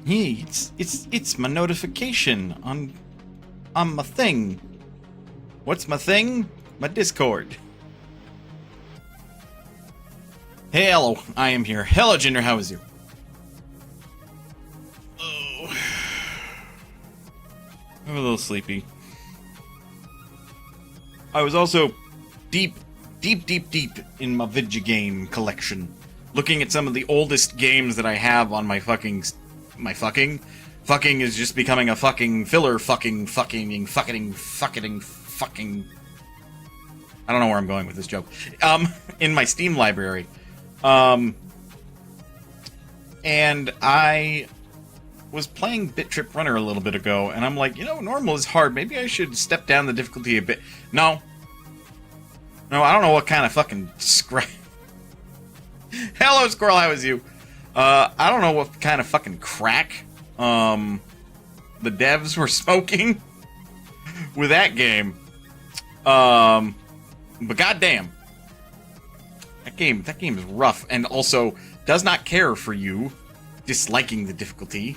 Hey, it's my notification on my thing. What's my thing? My Discord. Hey, hello, I am here. Hello, Jinder, how is you? Oh, I'm a little sleepy. I was also deep in my video game collection, looking at some of the oldest games that I have on my fucking. Fucking is just becoming a fucking filler. Fucking. I don't know where I'm going with this joke. In my Steam library. And I was playing Bit Trip Runner a little bit ago, and I'm like, normal is hard. Maybe I should step down the difficulty a bit. No, I don't know what kind of fucking Hello, Squirrel, how is you? I don't know what kind of fucking crack, the devs were smoking with that game. But goddamn. That game is rough, and also does not care for you disliking the difficulty.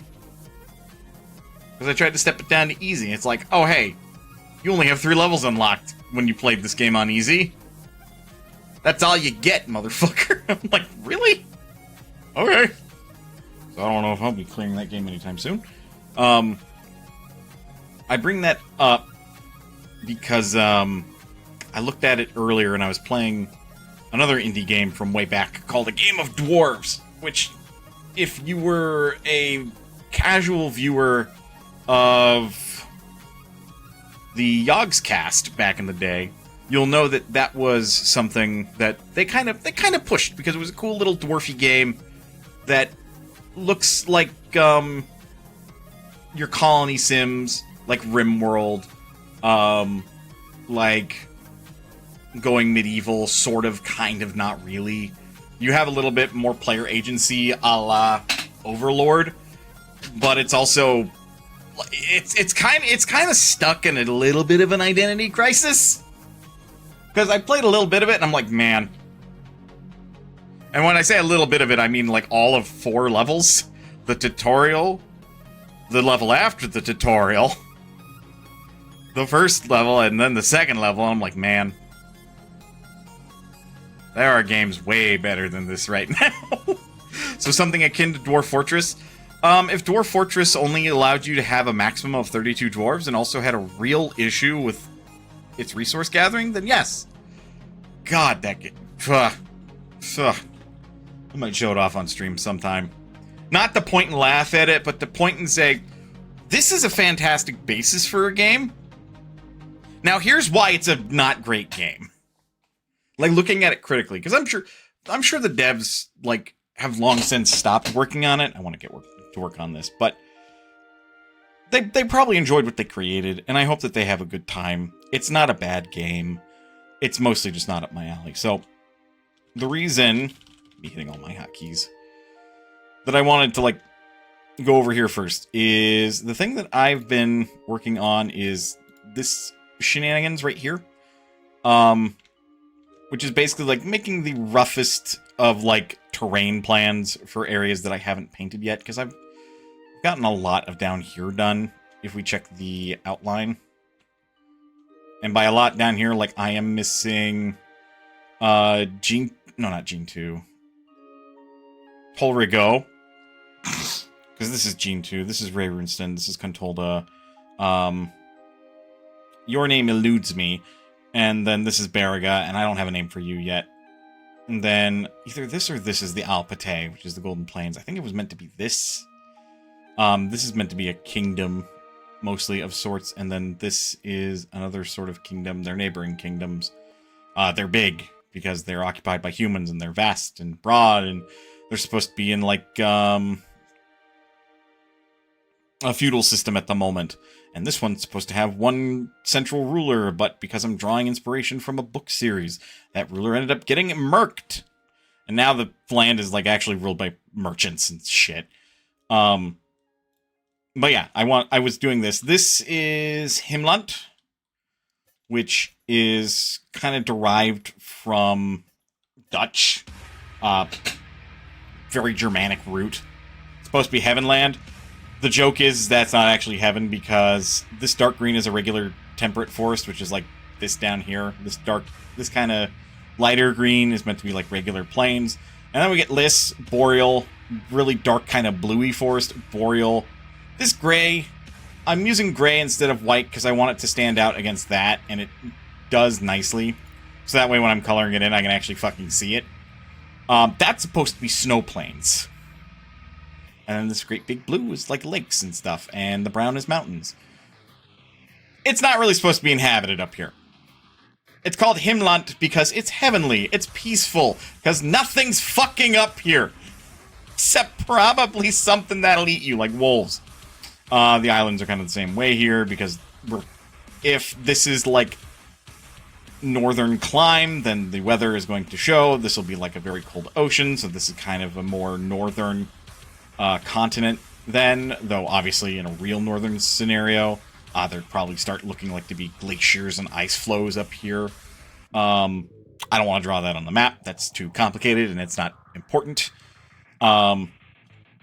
Because I tried to step it down to easy, it's like, oh hey, you only have 3 levels unlocked when you played this game on easy. That's all you get, motherfucker. I'm like, really? Okay. So I don't know if I'll be clearing that game anytime soon. I bring that up because I looked at it earlier and I was playing another indie game from way back called A Game of Dwarves, which, if you were a casual viewer of the Yogscast back in the day, you'll know that that was something that they kind of pushed, because it was a cool little dwarfy game that looks like your colony sims, like RimWorld, like going medieval, sort of, kind of, not really. You have a little bit more player agency, a la Overlord, but it's also it's kind of stuck in a little bit of an identity crisis. Because I played a little bit of it, and I'm like, man. And when I say a little bit of it, I mean like all of 4 levels. The tutorial, the level after the tutorial, the first level, and then the second level. And I'm like, man. There are games way better than this right now. So something akin to Dwarf Fortress. If Dwarf Fortress only allowed you to have a maximum of 32 dwarves and also had a real issue with its resource gathering, then yes. God, that game. I might show it off on stream sometime. Not to point and laugh at it, but to point and say, this is a fantastic basis for a game. Now, here's why it's a not great game. Like, looking at it critically, because I'm sure the devs, like, have long since stopped working on it. I want to get to work on this, but they probably enjoyed what they created, and I hope that they have a good time. It's not a bad game. It's mostly just not up my alley. So, the reason, me hitting all my hotkeys, that I wanted to, like, go over here first is the thing that I've been working on is this shenanigans right here. Which is basically, like, making the roughest of, like, terrain plans for areas that I haven't painted yet, because I've gotten a lot of down here done, if we check the outline. And by a lot down here, like, I am missing, Gene 2. Polrigo. Because this is Gene 2, this is Ray Runeston, this is Contolda. Your name eludes me. And then this is Baraga, and I don't have a name for you yet. And then either this or this is the Alpate, which is the Golden Plains. I think it was meant to be this. This is meant to be a kingdom, mostly, of sorts. And then this is another sort of kingdom. They're neighboring kingdoms. They're big, because they're occupied by humans, and they're vast and broad, and they're supposed to be in, like, a feudal system at the moment. And this one's supposed to have one central ruler, but because I'm drawing inspiration from a book series, that ruler ended up getting murked. And now the land is, like, actually ruled by merchants and shit. But yeah, I was doing this. This is Himlant, which is kind of derived from Dutch. Very Germanic root. supposed to be Heavenland. The joke is that's not actually heaven because this dark green is a regular temperate forest, which is like this down here. This kind of lighter green is meant to be like regular plains. And then we get Lys, Boreal, really dark kind of bluey forest, Boreal. This gray, I'm using gray instead of white because I want it to stand out against that, and it does nicely. So that way when I'm coloring it in, I can actually fucking see it. That's supposed to be snow plains. And then this great big blue is like lakes and stuff, and the brown is mountains. It's not really supposed to be inhabited up here. It's called Himlant because it's heavenly, it's peaceful, because nothing's fucking up here. Except probably something that'll eat you, like wolves. The islands are kind of the same way here, because if this is like northern clime, then the weather is going to show. This will be like a very cold ocean, so this is kind of a more northern continent then, though obviously in a real northern scenario, there'd probably start looking like to be glaciers and ice flows up here. I don't want to draw that on the map. That's too complicated and it's not important. And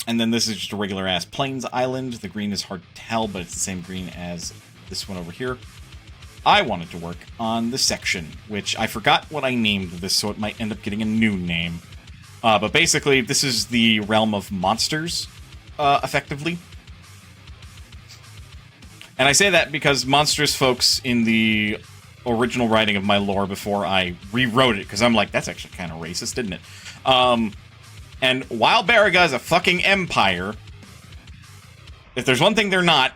then this is just a regular-ass plains island. The green is hard to tell, but it's the same green as this one over here. I wanted to work on the section, which I forgot what I named this, so it might end up getting a new name. But basically, this is the realm of monsters, effectively. And I say that because monstrous folks in the original writing of my lore before I rewrote it, because I'm like, that's actually kind of racist, isn't it? And while Baraga is a fucking empire, if there's one thing they're not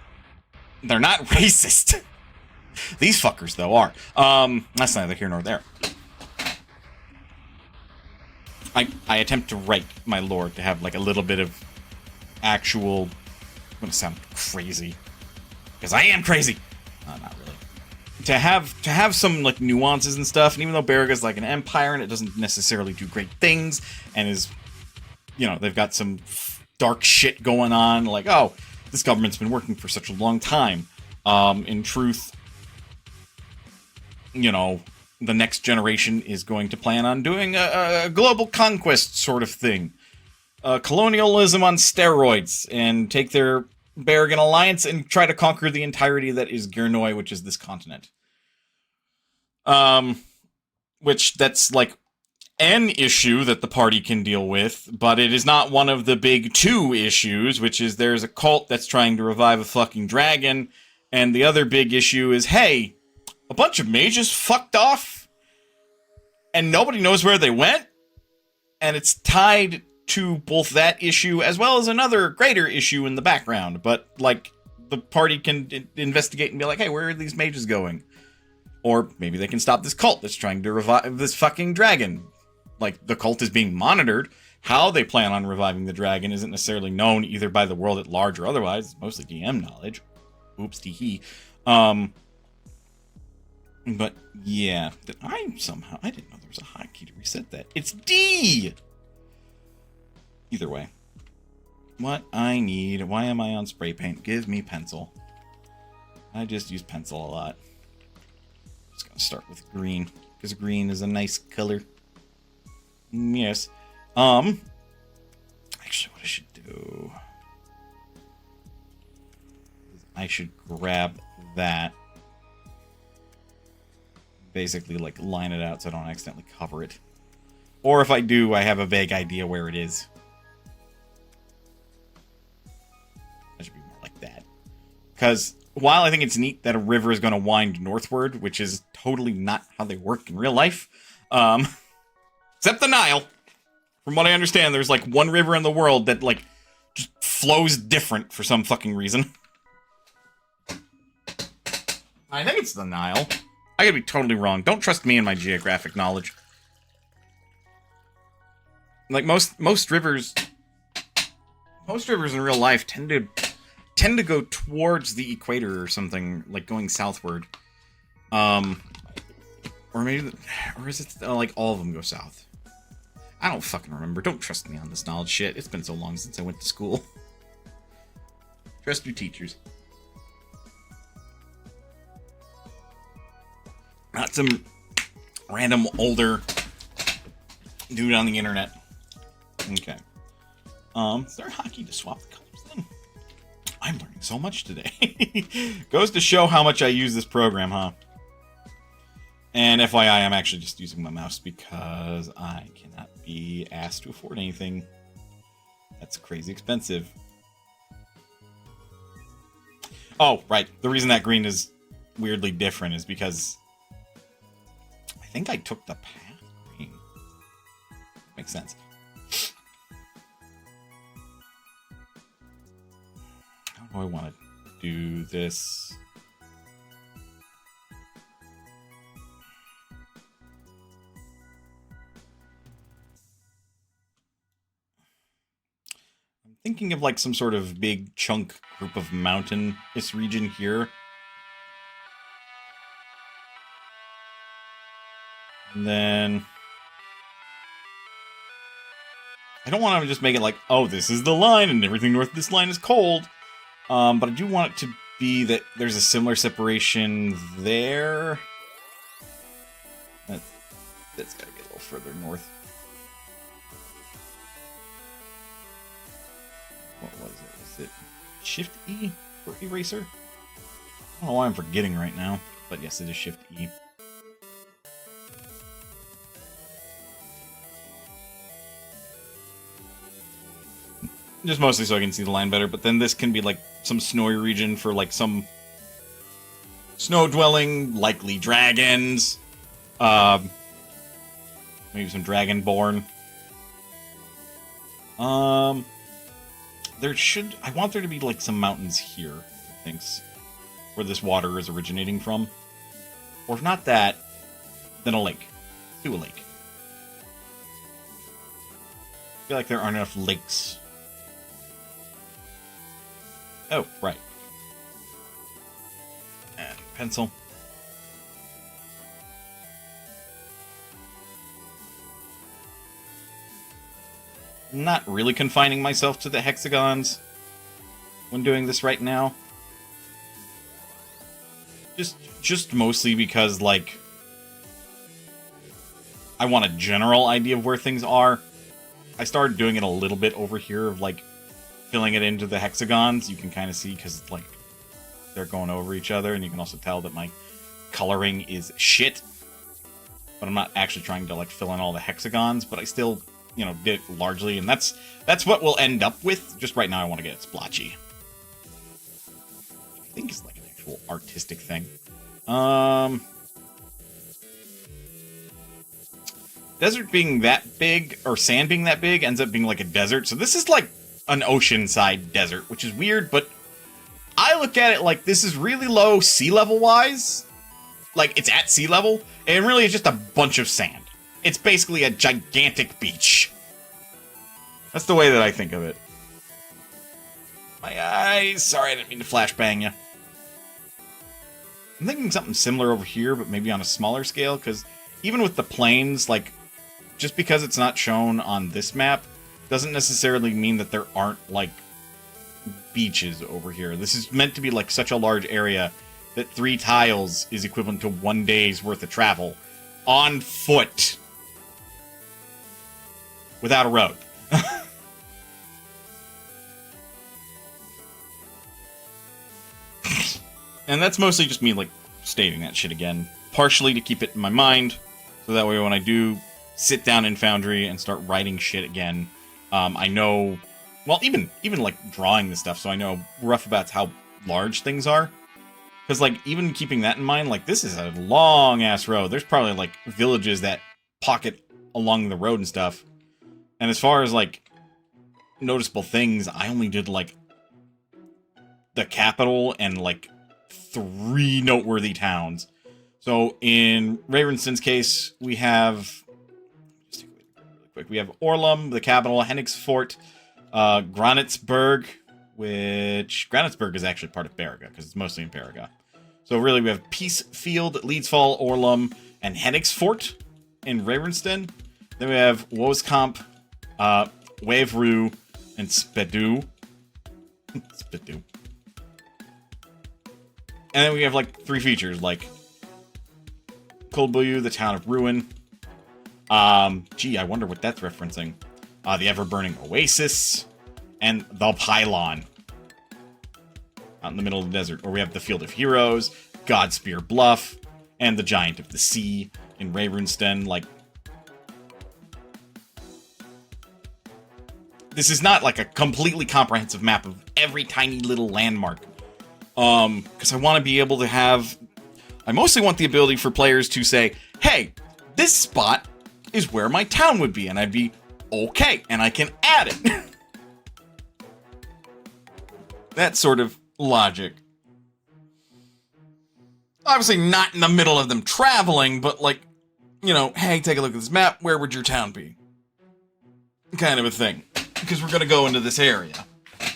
racist. These fuckers, though, are. That's neither here nor there. I attempt to write my lore to have, like, a little bit of actual... I'm gonna sound crazy. Because I am crazy! Not really. To have some, like, nuances and stuff, and even though Baraga's like an empire and it doesn't necessarily do great things, and is... You know, they've got some dark shit going on, like, oh, this government's been working for such a long time. In truth, you know, the next generation is going to plan on doing a global conquest sort of thing. Colonialism on steroids, and take their Baragan alliance and try to conquer the entirety that is Gernoi, which is this continent. Which, that's, like, an issue that the party can deal with, but it is not one of the big two issues, which is there's a cult that's trying to revive a fucking dragon, and the other big issue is, hey, a bunch of mages fucked off, and nobody knows where they went, and it's tied to both that issue as well as another greater issue in the background, but, like, the party can investigate and be like, hey, where are these mages going? Or maybe they can stop this cult that's trying to revive this fucking dragon. Like, the cult is being monitored. How they plan on reviving the dragon isn't necessarily known either by the world at large or otherwise. It's mostly DM knowledge. Oops, tee-hee. But, yeah. I didn't know there was a hotkey to reset that. It's D! Either way. What I need... Why am I on spray paint? Give me pencil. I just use pencil a lot. Just gonna start with green. Because green is a nice color. Yes. Actually, what I should do... I should grab that. Basically, like, line it out so I don't accidentally cover it. Or if I do, I have a vague idea where it is. That should be more like that. Because while I think it's neat that a river is going to wind northward, which is totally not how they work in real life, except the Nile. From what I understand, there's, like, one river in the world that, like, just flows different for some fucking reason. I think it's the Nile. I could be totally wrong. Don't trust me and my geographic knowledge. Like, most rivers in real life tend to go towards the equator or something, like going southward. Or is it, like, all of them go south? I don't fucking remember. Don't trust me on this knowledge shit. It's been so long since I went to school. Trust your teachers. Not some random older dude on the internet. Okay. Start hockey to swap the colors then. I'm learning so much today. Goes to show how much I use this program, huh? And FYI, I'm actually just using my mouse because I cannot be asked to afford anything. That's crazy expensive. Oh, right. The reason that green is weirdly different is because I think I took the path green. Makes sense. How do I want to do this? I'm thinking of like some sort of big chunk group of mountainous region here. And then I don't want to just make it like, oh, this is the line and everything north of this line is cold. But I do want it to be that there's a similar separation there. That's got to be a little further north. What was it? Was it Shift E for eraser? I don't know why I'm forgetting right now, but yes, it is Shift E. Just mostly so I can see the line better, but then this can be like some snowy region for like some snow-dwelling, likely dragons. Maybe some dragonborn. I want there to be like some mountains here, I think, where this water is originating from. Or if not that, then a lake. Do a lake. I feel like there aren't enough lakes. Oh, right. And pencil. Not really confining myself to the hexagons when doing this right now. Just mostly because, like, I want a general idea of where things are. I started doing it a little bit over here of, like, filling it into the hexagons. You can kind of see because, like, they're going over each other, and you can also tell that my coloring is shit. But I'm not actually trying to, like, fill in all the hexagons, but I still, you know, did it largely, and that's what we'll end up with. Just right now I want to get it splotchy. I think it's like an actual artistic thing. Desert being that big, or sand being that big, ends up being like a desert. So this is like an oceanside desert, which is weird, but I look at it like this is really low sea level wise. Like, it's at sea level, and really it's just a bunch of sand. It's basically a gigantic beach. That's the way that I think of it. My eyes. Sorry, I didn't mean to flashbang you. I'm thinking something similar over here, but maybe on a smaller scale, because even with the plains, like, just because it's not shown on this map doesn't necessarily mean that there aren't, like, beaches over here. This is meant to be, like, such a large area that 3 tiles is equivalent to 1 day's worth of travel on foot without a road. And that's mostly just me, like, stating that shit again, partially to keep it in my mind, so that way when I do sit down in Foundry and start writing shit again, I know, well, even like drawing this stuff, so I know rough about how large things are. Because, like, even keeping that in mind, like, this is a long-ass road. There's probably, like, villages that pocket along the road and stuff. And as far as, like, noticeable things, I only did, like, the capital and, like, 3 noteworthy towns. So, in Ravenston's case, we have... Just take a look really quick. We have Orlum, the capital, Hennigsfort, Granitsburg, which... Granitsburg is actually part of Beriga, because it's mostly in Beriga. So really, we have Peacefield, Leedsfall, Orlum, and Hennigsfort in Ravenston. Then we have Woskamp, Waveru, and Spedu. Spedu. And then we have, like, 3 features, like Coldbuyu, the town of Ruin. Gee, I wonder what that's referencing. The Ever-Burning Oasis. and the Pylon out in the middle of the desert. Or we have the Field of Heroes, Godspear Bluff, and the Giant of the Sea in Ravensden. Like, this is not like a completely comprehensive map of every tiny little landmark. Because I want to be able to have... I mostly want the ability for players to say, hey, this spot is where my town would be, and I'd be okay, and I can add it. That sort of logic. Obviously not in the middle of them traveling, but like, you know, hey, take a look at this map, where would your town be? Kind of a thing. Because we're going to go into this area.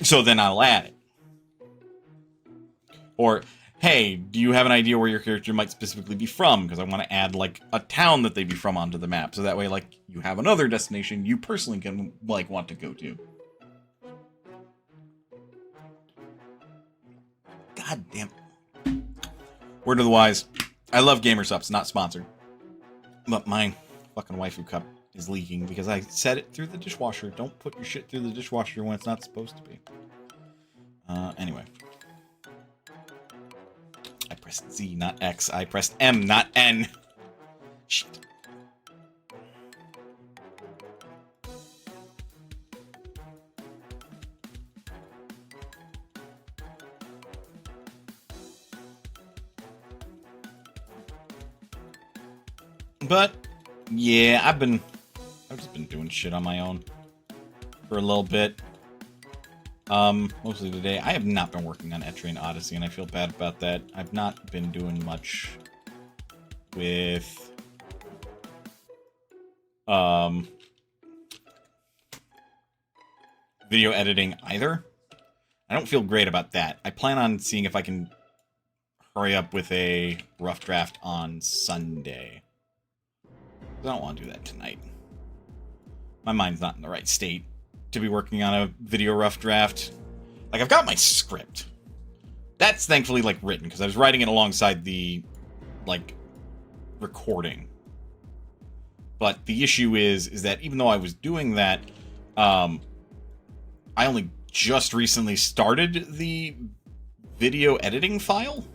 So then I'll add it. Or, hey, do you have an idea where your character might specifically be from? Because I want to add, like, a town that they'd be from onto the map. So that way, like, you have another destination you personally can, like, want to go to. God damn it. Word of the wise. I love Gamersup's, not sponsored. But my fucking waifu cup is leaking because I set it through the dishwasher. Don't put your shit through the dishwasher when it's not supposed to be. Anyway. I pressed Z, not X. I pressed M, not N. Shit. But, yeah, I've just been doing shit on my own for a little bit. Mostly today. I have not been working on Etrian Odyssey, and I feel bad about that. I've not been doing much with, video editing either. I don't feel great about that. I plan on seeing if I can hurry up with a rough draft on Sunday. I don't want to do that tonight. My mind's not in the right state to be working on a video rough draft. Like, I've got my script. That's thankfully, like, written, because I was writing it alongside the, like, recording. But the issue is that even though I was doing that, I only just recently started the video editing file.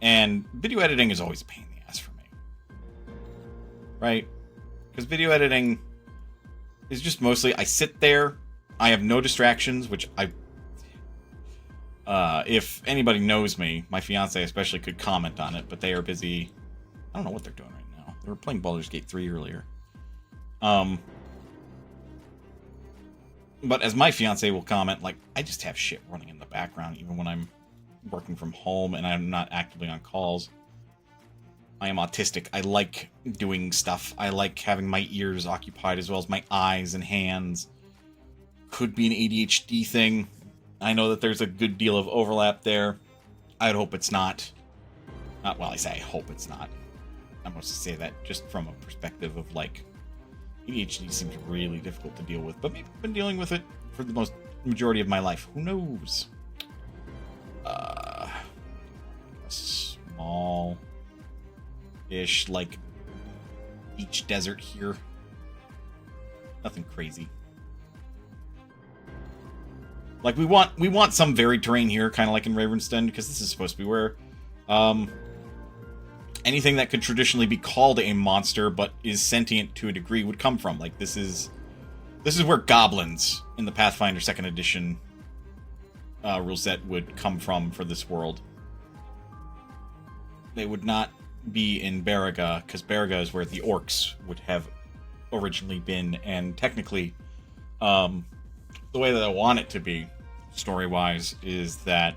And video editing is always a pain in the ass for me. Right? Because video editing is just mostly, I sit there, I have no distractions, which if anybody knows me, my fiance especially could comment on it, but they are busy. I don't know what they're doing right now. They were playing Baldur's Gate 3 earlier. But as my fiance will comment, like, I just have shit running in the background, even when I'm working from home and I'm not actively on calls. I am autistic. I like doing stuff. I like having my ears occupied as well as my eyes and hands. Could be an ADHD thing. I know that there's a good deal of overlap there. I'd hope it's not. Well, I say I hope it's not. I'm supposed to say that just from a perspective of, like, ADHD seems really difficult to deal with, but maybe I've been dealing with it for the majority of my life. Who knows? A small-ish, like, beach desert here. Nothing crazy. Like, we want some varied terrain here, kind of like in Ravensden, because this is supposed to be where anything that could traditionally be called a monster but is sentient to a degree would come from. Like, this is where goblins in the Pathfinder 2nd edition rule set would come from for this world. They would not be in Baraga, because Baraga is where the orcs would have originally been, and technically, the way that I want it to be, story-wise, is that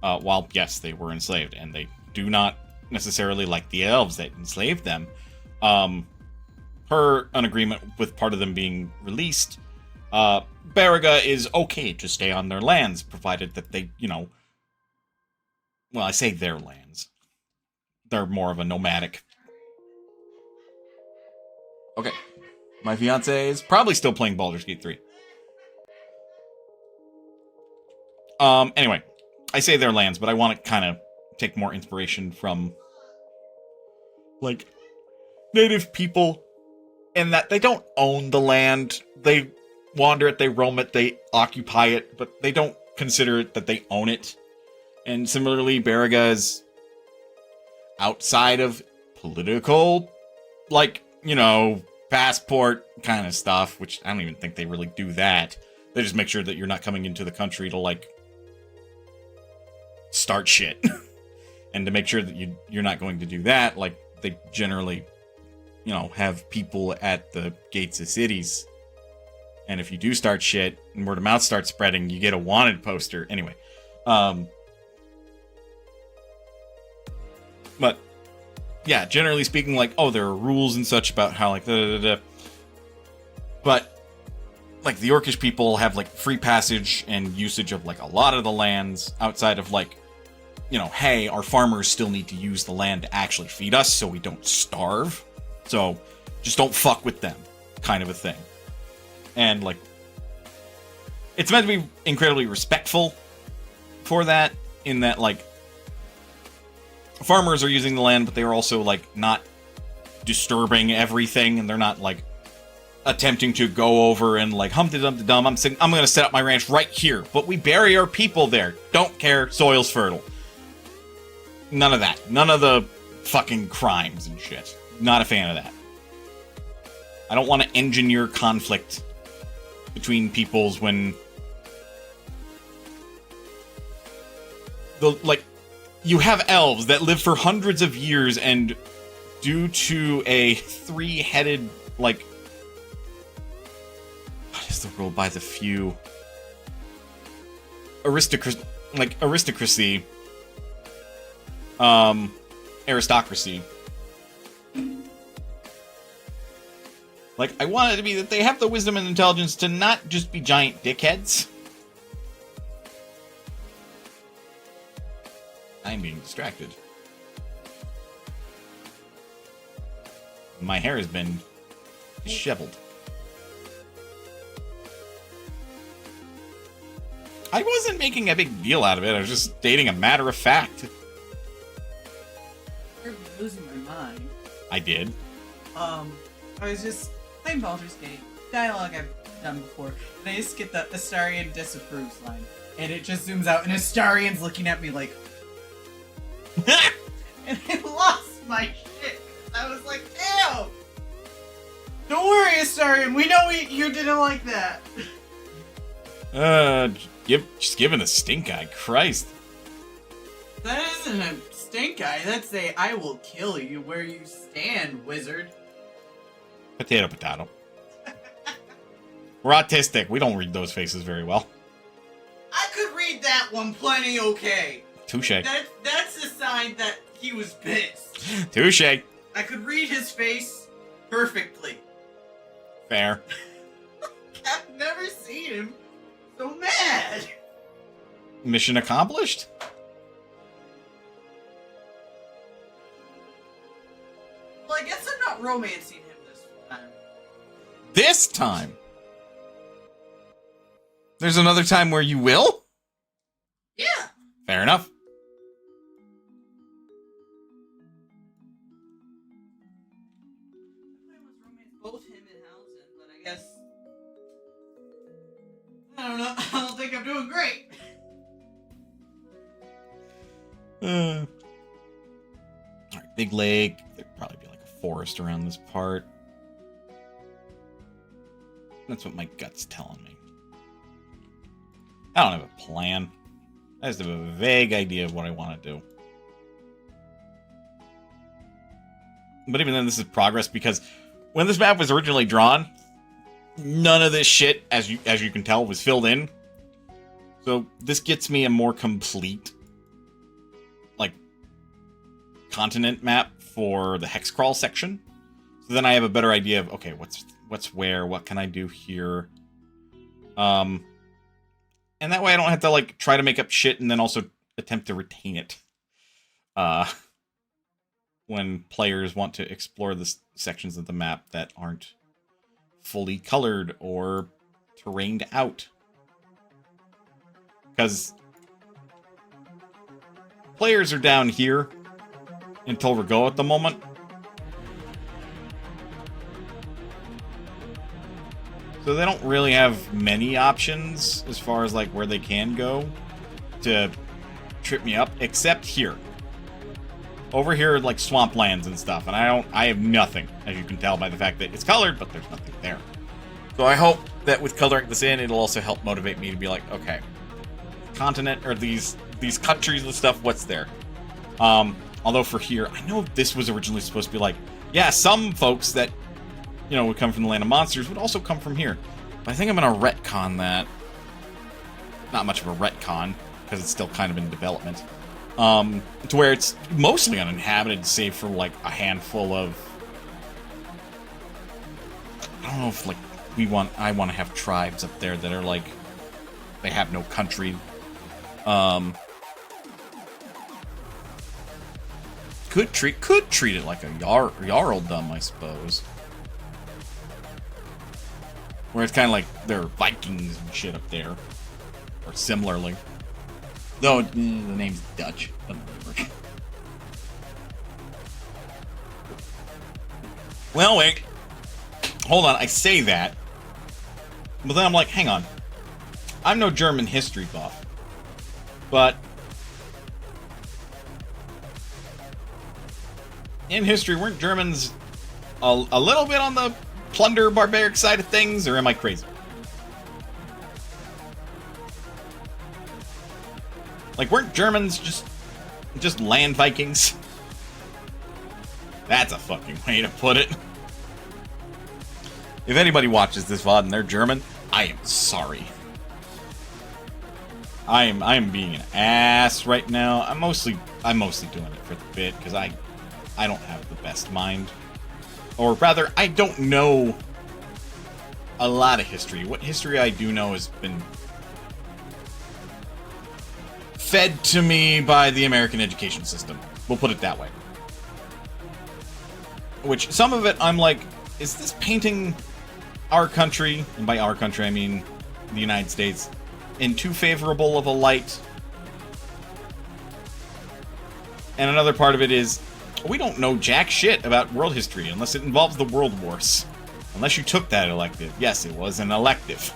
while, yes, they were enslaved, and they do not necessarily like the elves that enslaved them, per an agreement with part of them being released, Baraga is okay to stay on their lands, provided that they, you know, well, I say their lands. They're more of a nomadic. Okay. My fiance is probably still playing Baldur's Gate 3. Anyway, I say their lands, but I want to kind of take more inspiration from, like, native people, in that they don't own the land. They wander it, they roam it, they occupy it, but they don't consider it that they own it. And similarly, Baraga is outside of political, like, you know, passport kind of stuff, which I don't even think they really do that. They just make sure that you're not coming into the country to, like, start shit. And to make sure that you're not going to do that, like, they generally, you know, have people at the gates of cities. And if you do start shit and word of mouth starts spreading, you get a wanted poster. Anyway. But, yeah, generally speaking, like, oh, there are rules and such about how, like, But, like, the Orcish people have, like, free passage and usage of, like, a lot of the lands outside of, like, you know, hey, our farmers still need to use the land to actually feed us so we don't starve. So, just don't fuck with them, kind of a thing. And, like, it's meant to be incredibly respectful for that, in that, like, farmers are using the land, but they are also, like, not disturbing everything, and they're not, like, attempting to go over and, like, Humpty-Dumpty-Dum, I'm gonna set up my ranch right here, but we bury our people there. Don't care, soil's fertile. None of that. None of the fucking crimes and shit. Not a fan of that. I don't want to engineer conflict between peoples when you have elves that live for hundreds of years, and due to a three-headed, like, what is the rule by the few? Aristocracy. Aristocracy. Like, I want it to be that they have the wisdom and intelligence to not just be giant dickheads. I'm being distracted. My hair has been disheveled. I wasn't making a big deal out of it. I was just stating a matter of fact. You're losing my mind. I did. I was just playing Baldur's Gate. Dialogue I've done before. And I just get the Astarion disapproves line. And it just zooms out, and Astarion's looking at me like... And I lost my shit. I was like, ew! Don't worry, Astarion. We know you didn't like that. Just giving a stink eye. Christ. That isn't a stink eye. That's a I will kill you where you stand, wizard. Potato, potato. We're autistic. We don't read those faces very well. I could read that one plenty okay. Touche. That's a sign that he was pissed. Touche. I could read his face perfectly. Fair. I've never seen him so mad. Mission accomplished? Well, I guess I'm not romancing him this time. This time? There's another time where you will? Yeah. Fair enough. I was romance both him and Housen, but I guess I don't know. I don't think I'm doing great. Alright, big lake. There'd probably be like a forest around this part. That's what my gut's telling me. I don't have a plan. I just have a vague idea of what I want to do. But even then, this is progress, because when this map was originally drawn, none of this shit, as you can tell, was filled in. So this gets me a more complete, like, continent map for the hex crawl section. So then I have a better idea of, okay, what's where, what can I do here? And that way I don't have to, like, try to make up shit and then also attempt to retain it. When players want to explore the sections of the map that aren't fully colored or terrained out. Because players are down here in Tolvergo at the moment. So they don't really have many options as far as like where they can go to trip me up, except here. Over here, like swamplands and stuff, and I have nothing, as you can tell by the fact that it's colored, but there's nothing there. So I hope that with coloring this in, it'll also help motivate me to be like, okay, continent or these countries and stuff, what's there? Although for here, I know this was originally supposed to be like, yeah, some folks that, you know, would come from the land of monsters would also come from here. But I think I'm gonna retcon that. Not much of a retcon, because it's still kind of in development. To where it's mostly uninhabited, save for like a handful of. I don't know if like I want to have tribes up there that are like they have no country. Could treat it like a jarldom, I suppose. Where it's kind of like they're Vikings and shit up there, or similarly. Though the name's Dutch. Doesn't really work. Well, wait. Hold on, I say that. But then I'm like, hang on. I'm no German history buff. But in history, weren't Germans a little bit on the plunder barbaric side of things, or am I crazy? Like, weren't Germans just land Vikings? That's a fucking way to put it. If anybody watches this VOD and they're German, I am sorry. I am being an ass right now. I'm mostly doing it for the bit because I don't have the best mind. Or rather, I don't know a lot of history. What history I do know has been fed to me by the American education system. We'll put it that way. Which, some of it, I'm like, is this painting our country, and by our country I mean the United States, in too favorable of a light? And another part of it is, we don't know jack shit about world history unless it involves the world wars. Unless you took that elective. Yes, it was an elective.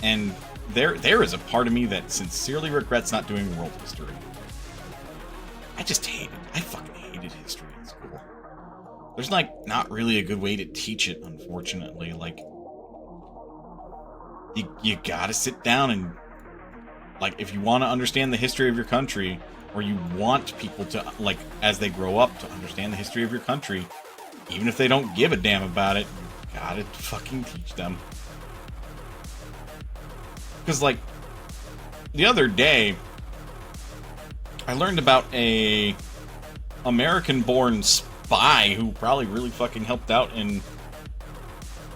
And there is a part of me that sincerely regrets not doing world history. I fucking hated history in school. There's like not really a good way to teach it, unfortunately. Like, you gotta sit down and, like, if you want to understand the history of your country, or you want people to, like, as they grow up, to understand the history of your country, even if they don't give a damn about it, you gotta fucking teach them. Because, like, the other day, I learned about a American-born spy who probably really fucking helped out in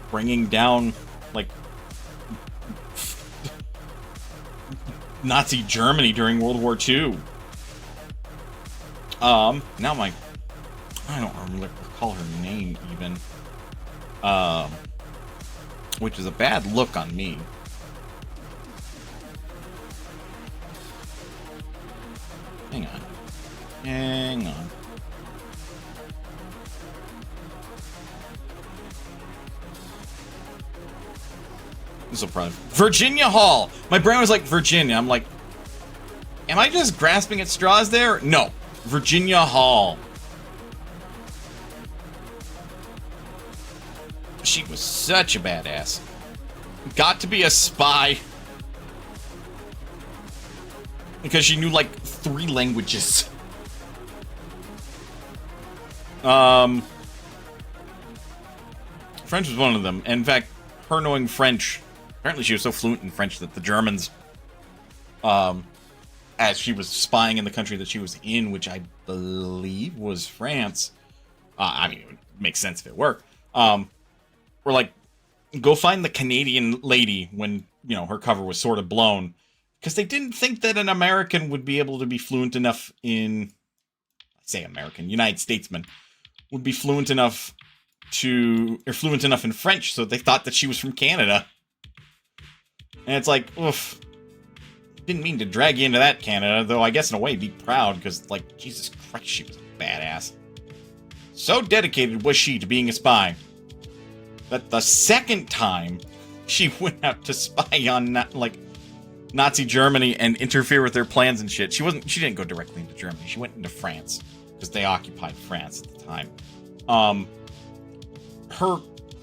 bringing down, like, Nazi Germany during World War II. Now I don't recall her name even. Which is a bad look on me. Hang on. This will probably... Virginia Hall! My brain was like, Virginia. I'm like, am I just grasping at straws there? No. Virginia Hall. She was such a badass. Got to be a spy. Because she knew, like, 3 languages. French was one of them. And in fact, her knowing French, apparently she was so fluent in French that the Germans, as she was spying in the country that she was in, which I believe was France, I mean, it would make sense if it were, were like, go find the Canadian lady when, you know, her cover was sort of blown. Because they didn't think that an American would be able to be fluent enough in, say American, United Statesman, would be fluent enough in French, so they thought that she was from Canada. And it's like, oof. Didn't mean to drag you into that, Canada, though I guess in a way be proud, because, like, Jesus Christ, she was a badass. So dedicated was she to being a spy that the second time she went out to spy on Nazi Germany and interfere with their plans and shit. She didn't go directly into Germany. She went into France because they occupied France at the time. Her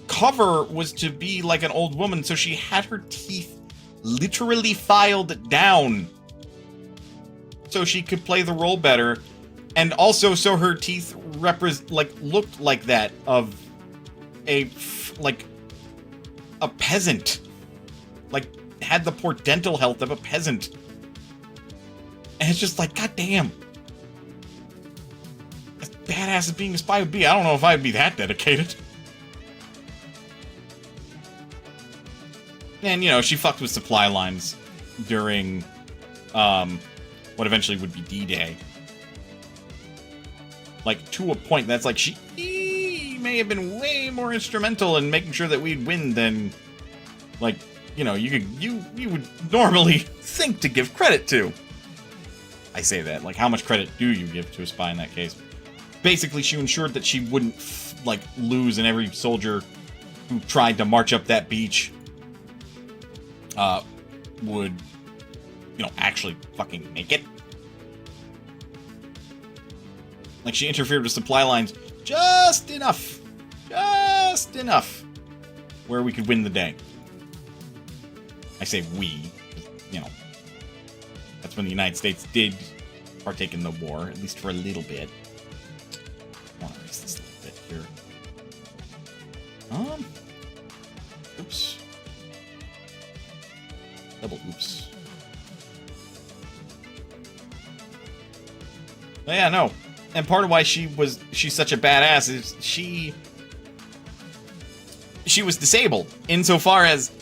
cover was to be like an old woman, so she had her teeth literally filed down so she could play the role better, and also so her teeth looked like that of a peasant, had the poor dental health of a peasant. And it's just like, goddamn, as badass as being a spy would be, I don't know if I'd be that dedicated. And, she fucked with supply lines during, what eventually would be D-Day. To a point that's she may have been way more instrumental in making sure that we'd win than, you would normally think to give credit to. I say that, how much credit do you give to a spy in that case? Basically, she ensured that she wouldn't, lose, and every soldier who tried to march up that beach would, actually fucking make it. She interfered with supply lines just enough, where we could win the day. I say we, that's when the United States did partake in the war, at least for a little bit. I want to erase this a little bit here. Oops. Double oops. But yeah, no. And part of why she's such a badass is she was disabled insofar as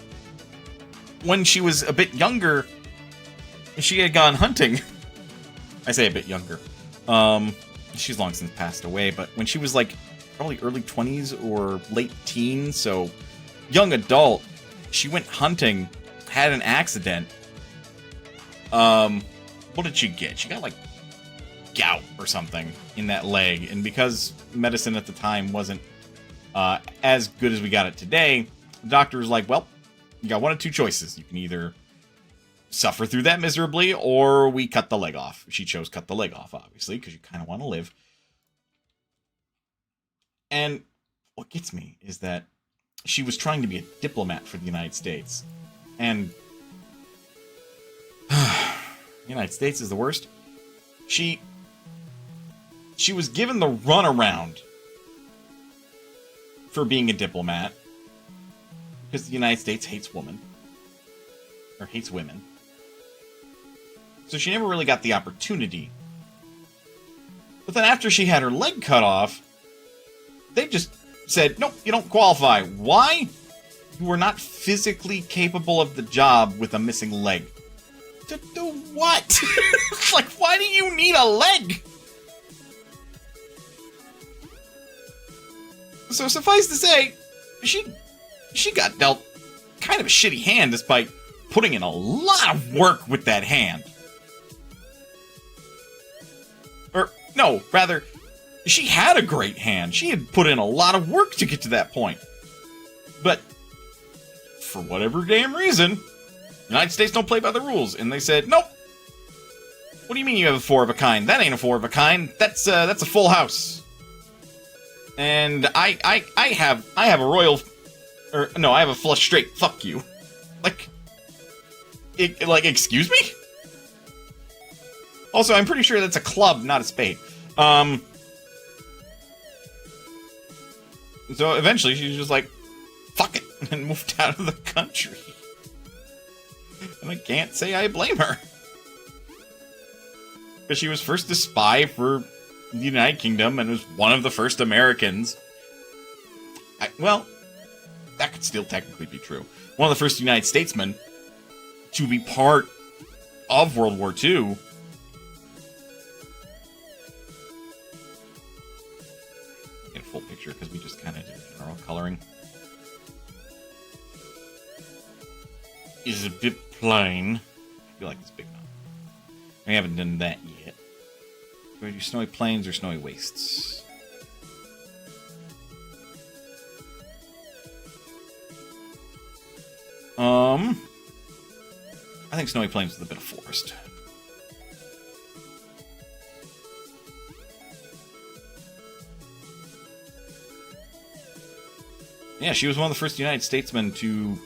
when she was a bit younger, she had gone hunting. I say a bit younger. She's long since passed away, but when she was probably early 20s or late teens, so young adult, she went hunting, had an accident. What did she get? She got gout or something in that leg, and because medicine at the time wasn't as good as we got it today, the doctor was like, well, you got one of two choices. You can either suffer through that miserably, or we cut the leg off. She chose cut the leg off, obviously, because you kind of want to live. And what gets me is that she was trying to be a diplomat for the United States, and the United States is the worst. She was given the runaround for being a diplomat because the United States hates women. Or hates women. So she never really got the opportunity. But then after she had her leg cut off, they just said, nope, you don't qualify. Why? You were not physically capable of the job with a missing leg. To do what? Why do you need a leg? So suffice to say, she got dealt kind of a shitty hand despite putting in a lot of work with that hand. Or, no, rather, she had a great hand. She had put in a lot of work to get to that point. But, for whatever damn reason, the United States don't play by the rules, and they said, nope. What do you mean you have a 4 of a kind? That ain't a 4 of a kind. That's a full house. And I have a royal, or no, I have a flush straight. Fuck you. Excuse me? Also, I'm pretty sure that's a club, not a spade. So eventually she's just like, fuck it, and moved out of the country. And I can't say I blame her. Because she was first a spy for the United Kingdom and was one of the first Americans. Well, that could still technically be true. One of the first United Statesmen to be part of World War II. Get a full picture because we just kind of did general coloring. Is a bit plain. I feel like it's big enough. We haven't done that yet. Do I do snowy plains or snowy wastes? I think Snowy Plains is a bit of forest. Yeah, she was one of the first United Statesmen to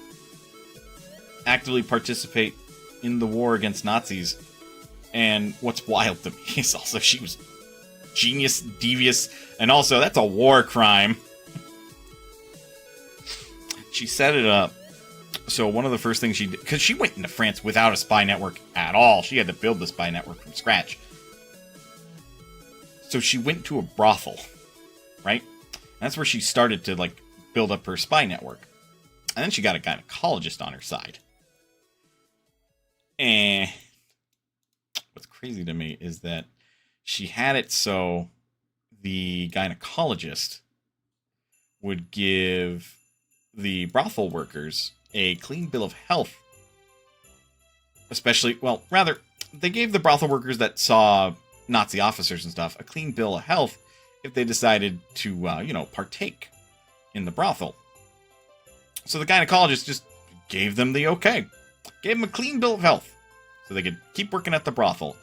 actively participate in the war against Nazis. And what's wild to me is also she was genius, devious, and also that's a war crime. She set it up. So one of the first things she did, because she went into France without a spy network at all. She had to build the spy network from scratch. So she went to a brothel, right? And that's where she started to, like, build up her spy network. And then she got a gynecologist on her side. And what's crazy to me is that she had it so the gynecologist would give the brothel workers a clean bill of health. Especially, well, rather, they gave the brothel workers that saw Nazi officers and stuff a clean bill of health if they decided to, partake in the brothel. So the gynecologist just gave them the okay. Gave them a clean bill of health so they could keep working at the brothel.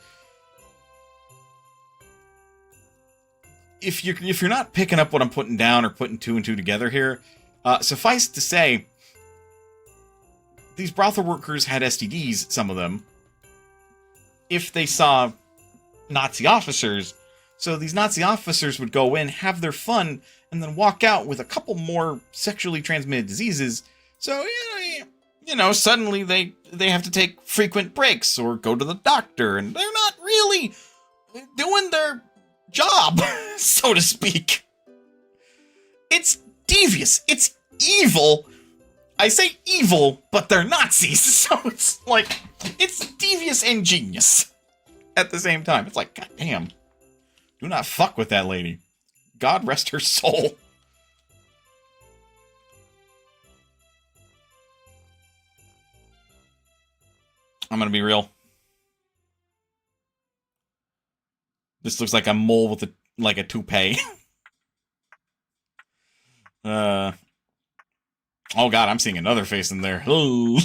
If you're not picking up what I'm putting down or putting two and two together here, suffice to say, these brothel workers had STDs, some of them, if they saw Nazi officers. So these Nazi officers would go in, have their fun, and then walk out with a couple more sexually transmitted diseases. So, suddenly they have to take frequent breaks or go to the doctor, and they're not really doing their job, so to speak. It's devious. It's evil. I say evil, but they're Nazis, so it's like, it's devious and genius at the same time. It's like, goddamn. Do not fuck with that lady. God rest her soul. I'm gonna be real. This looks like a mole with a toupee. Oh god, I'm seeing another face in there. Ooh.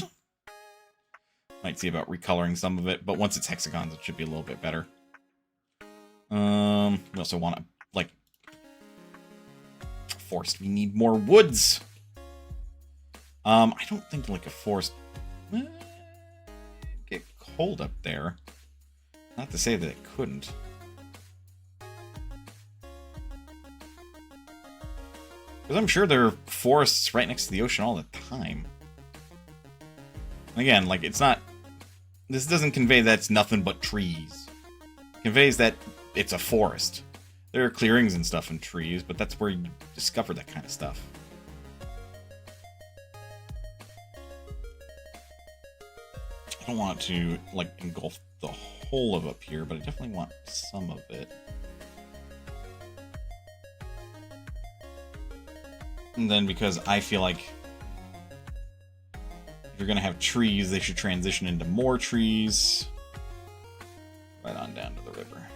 Might see about recoloring some of it, but once it's hexagons, it should be a little bit better. We also want to, forest. We need more woods. I don't think, a forest... get cold up there. Not to say that it couldn't. Because I'm sure there are forests right next to the ocean all the time. Again, it's not... This doesn't convey that it's nothing but trees. It conveys that it's a forest. There are clearings and stuff and trees, but that's where you discover that kind of stuff. I don't want to, engulf the whole of up here, but I definitely want some of it. And then because I feel like if you're going to have trees, they should transition into more trees. Right on down to the river.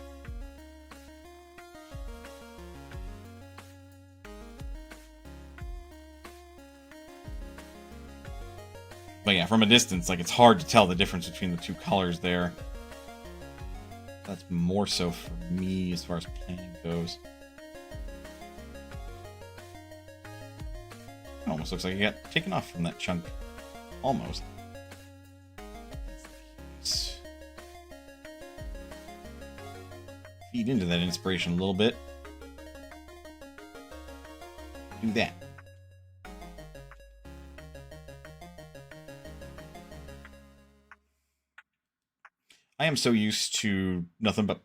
But yeah, from a distance, it's hard to tell the difference between the two colors there. That's more so for me as far as planning goes. It almost looks like it got taken off from that chunk. Almost. Let's feed into that inspiration a little bit. Do that. I am so used to nothing but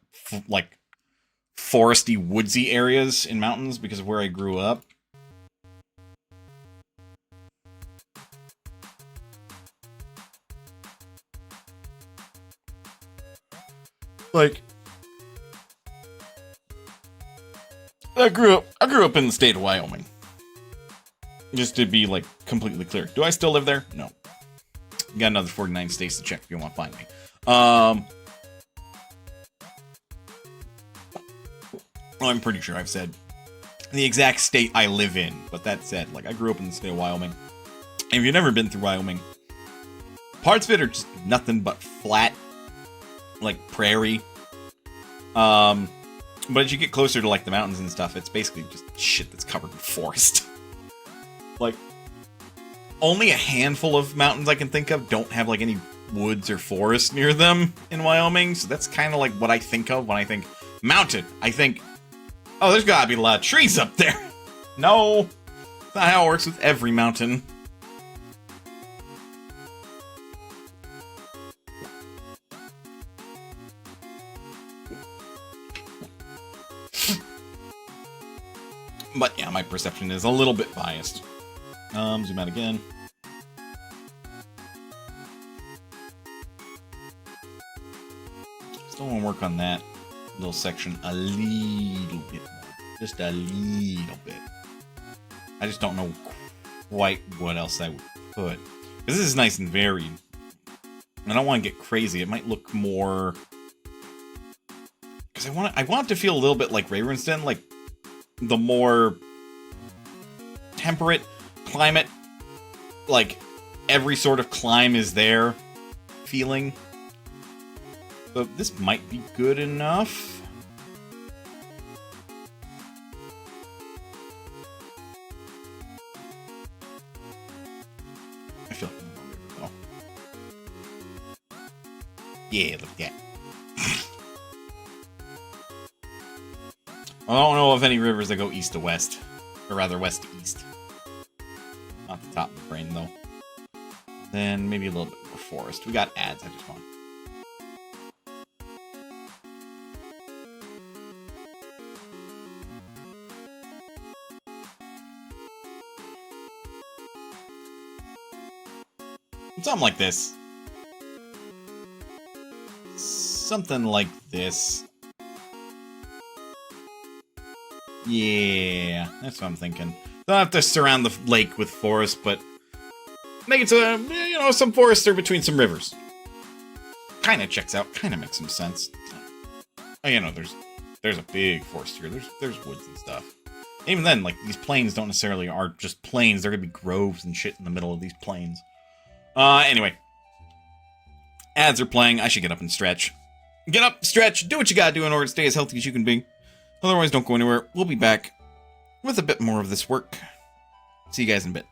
foresty, woodsy areas in mountains because of where I grew up. I grew up in the state of Wyoming. Just to be completely clear. Do I still live there? No. You got another 49 states to check if you want to find me. I'm pretty sure I've said the exact state I live in, but that said, I grew up in the state of Wyoming. And if you've never been through Wyoming, Parts of it are just nothing but flat, like prairie. But as you get closer to like the mountains and stuff, it's basically just shit that's covered in forest. Like, only a handful of mountains I can think of don't have like any woods or forest near them in Wyoming, so that's kind of like what I think of when I think mountain. I think, oh, there's gotta be a lot of trees up there. No, that's not how it works with every mountain. But yeah, my perception is a little bit biased. Zoom out again. Still want to work on that little section a little bit more. Just a little bit. I just don't know quite what else I would put. Because this is nice and varied. I don't want to get crazy. It might look more... Because I want it to feel a little bit like Ravensden, like the more temperate climate, like every sort of climb is there feeling. So this might be good enough. I feel like I'm more though. Yeah, look at that. I don't know of any rivers that go east to west. Or rather, west to east. Not the top of the brain, though. Then maybe a little bit more forest. We got ads, I just want. Something like this. Something like this. Yeah, that's what I'm thinking. Don't have to surround the lake with forest, but make it so, you know, some forests are between some rivers. Kind of checks out. Kind of makes some sense. You know, there's a big forest here. There's woods and stuff. Even then, like, these plains don't necessarily are just plains. There could be groves and shit in the middle of these plains. Anyway. Ads are playing. I should get up and stretch. Get up, stretch, do what you gotta do in order to stay as healthy as you can be. Otherwise, don't go anywhere. We'll be back with a bit more of this work. See you guys in a bit.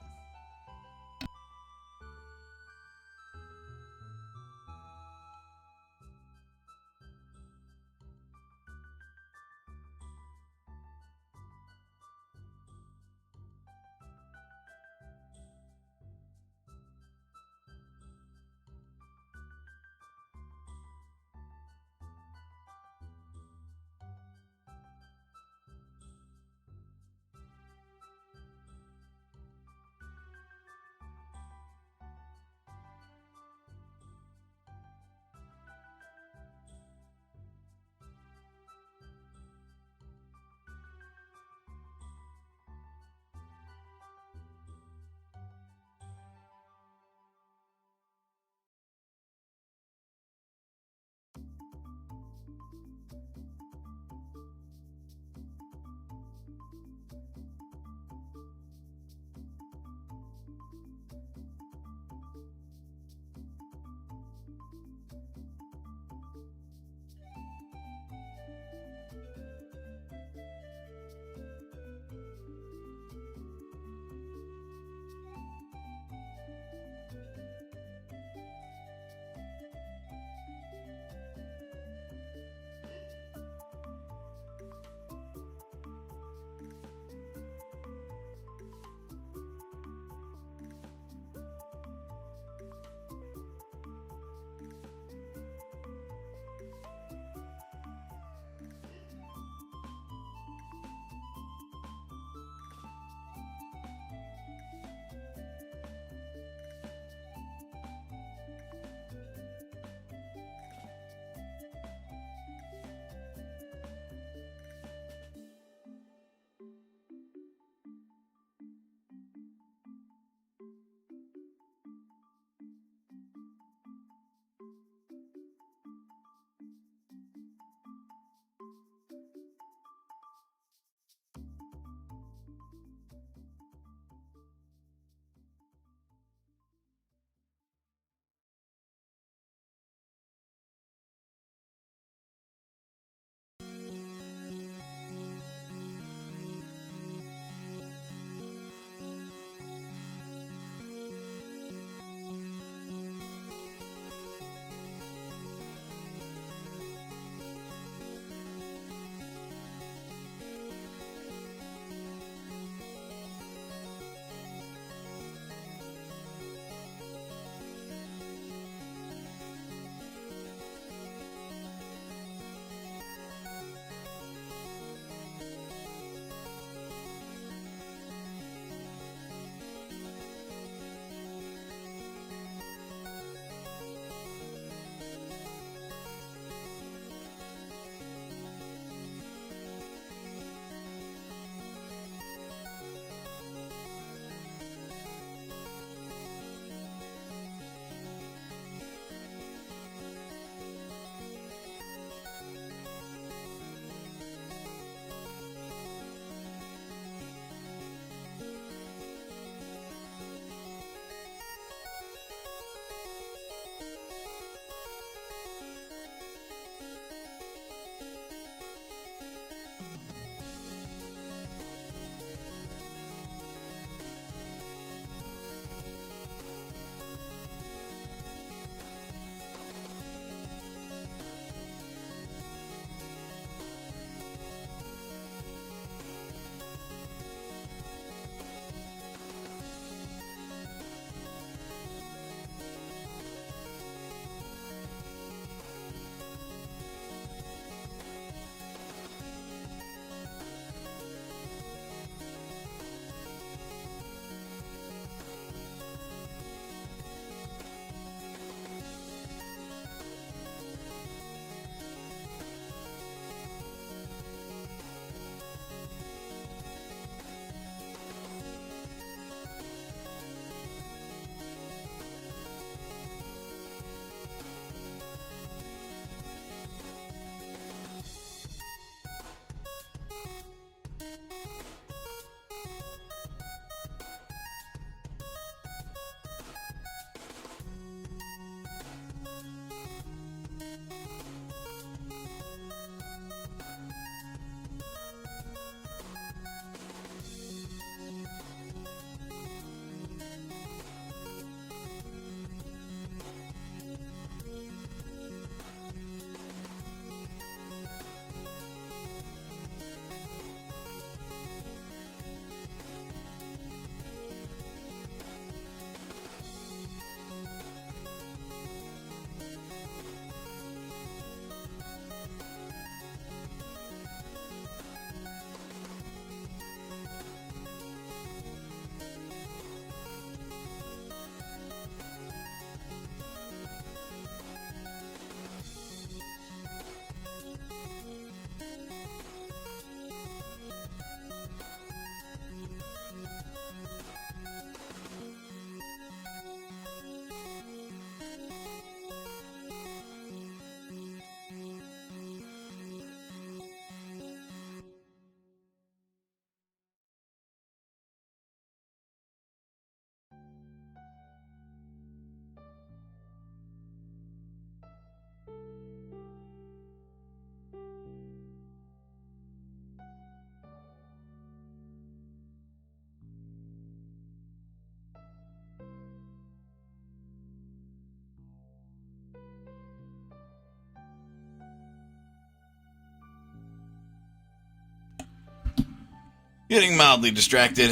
Getting mildly distracted.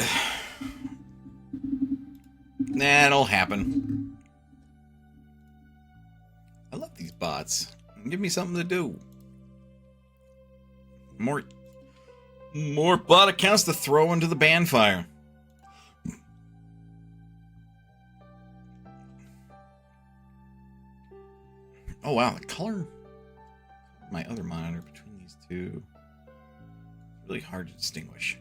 That'll happen. I love these bots. Give me something to do. More bot accounts to throw into the ban fire. Oh wow, the color of my other monitor between these two is really hard to distinguish.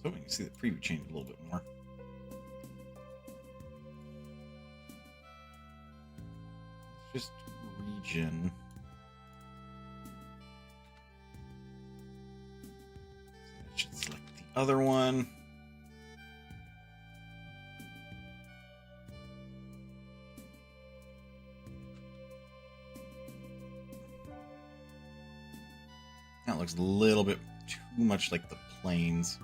So we can see the preview change a little bit more. It's just region. So I should select the other one. That looks a little bit too much like the plains.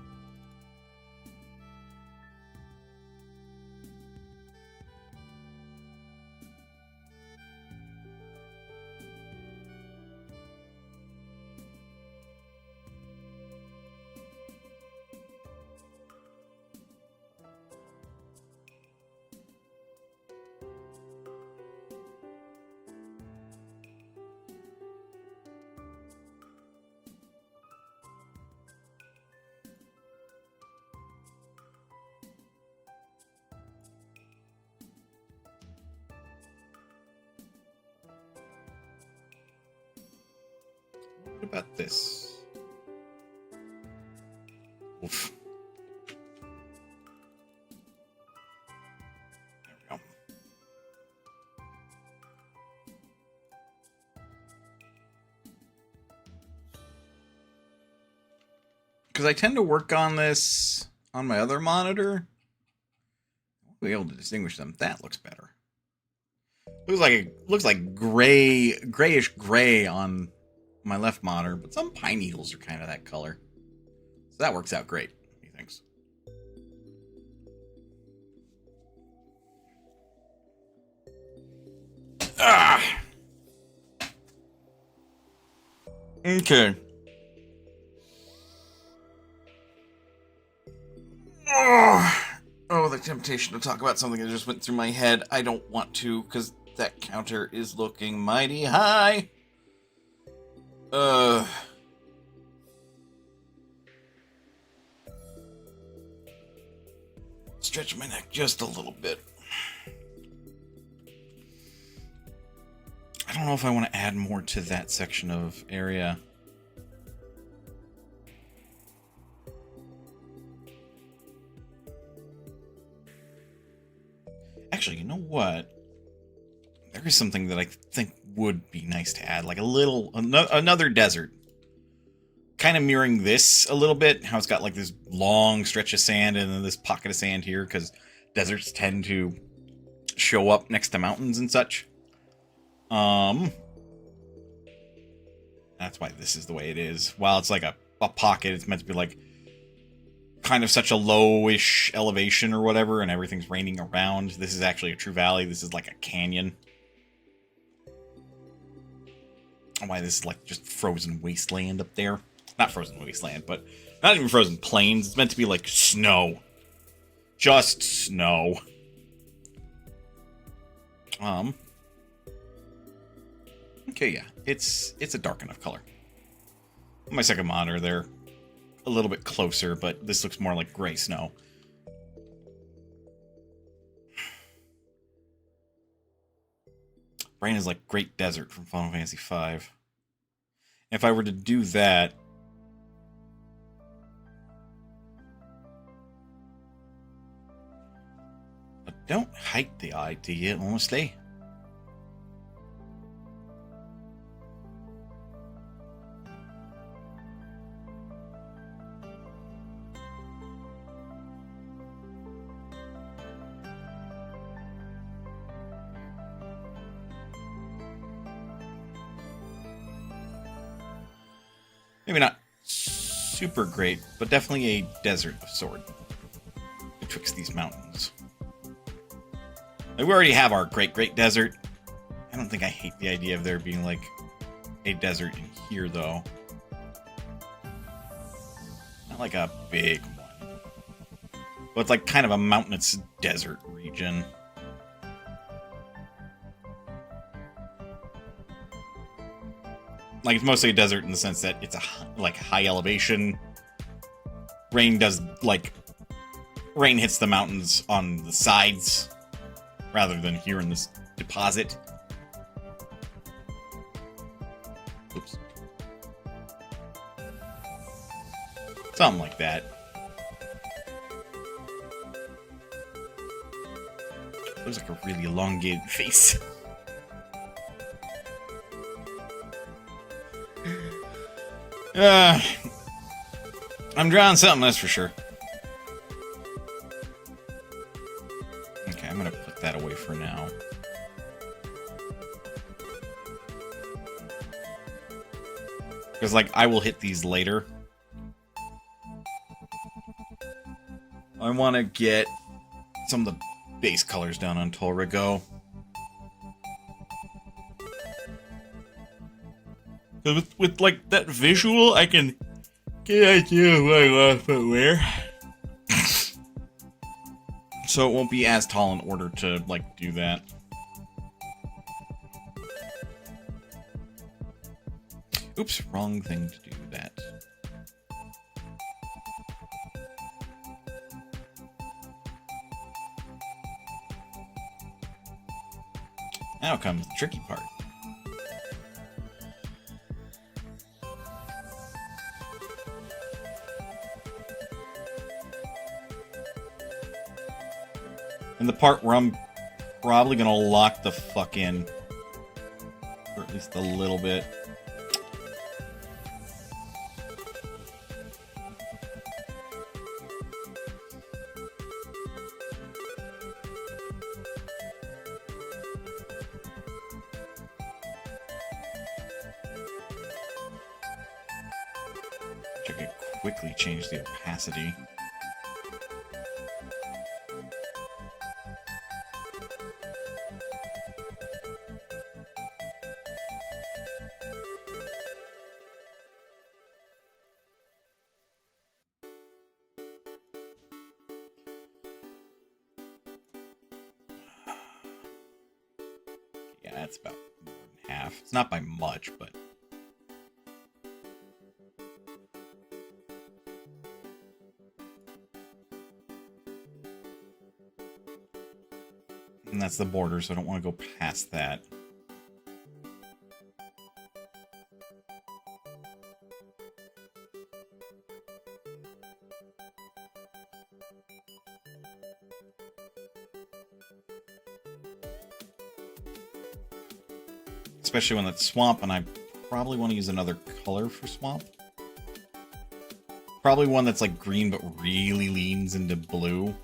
What about this? Oof. There we go. Because I tend to work on this on my other monitor. I'll be able to distinguish them. That looks better. Looks like grayish gray on my left monitor, but some pine needles are kind of that color. So that works out great, he thinks. Ah! Okay. Oh, the temptation to talk about something that just went through my head. I don't want to, because that counter is looking mighty high. Stretch my neck just a little bit. I don't know if I want to add more to that section of area. Actually, you know what? There is something that I think would be nice to add, like another desert. Kind of mirroring this a little bit, how it's got like this long stretch of sand and then this pocket of sand here, because deserts tend to show up next to mountains and such. That's why this is the way it is. While it's like a pocket, it's meant to be like kind of such a lowish elevation or whatever, and everything's raining around. This is actually a true valley. This is like a canyon. Why this is like just frozen wasteland up there. Not frozen wasteland, but not even frozen plains. It's meant to be like snow. Just snow. Okay, yeah. It's a dark enough color. My second monitor, they're a little bit closer, but this looks more like gray snow. Brain is like Great Desert from Final Fantasy V. If I were to do that, I don't hate the idea, honestly. Maybe not super great, but definitely a desert of sort betwixt these mountains. Like, we already have our great desert. I don't think I hate the idea of there being, like, a desert in here, though. Not like a big one. But it's like kind of a mountainous desert region. Like, it's mostly a desert in the sense that it's a, like, high elevation. Rain does, like... Rain hits the mountains on the sides, rather than here in this deposit. Oops. Something like that. Looks like a really elongated face. I'm drawing something, that's for sure. Okay, I'm gonna put that away for now. Because, like, I will hit these later. I want to get some of the base colors down on Torrigo. With like, that visual, I can get an idea of what I want to put where. So it won't be as tall in order to, like, do that. Oops, wrong thing to do that. Now comes the tricky part. And the part where I'm probably gonna lock the fuck in. For at least a little bit. I could quickly change the opacity. Yeah, that's about more than half. It's not by much, but... And that's the border, so I don't want to go past that. Especially when it's swamp, and I probably want to use another color for swamp. Probably one that's like green, but really leans into blue.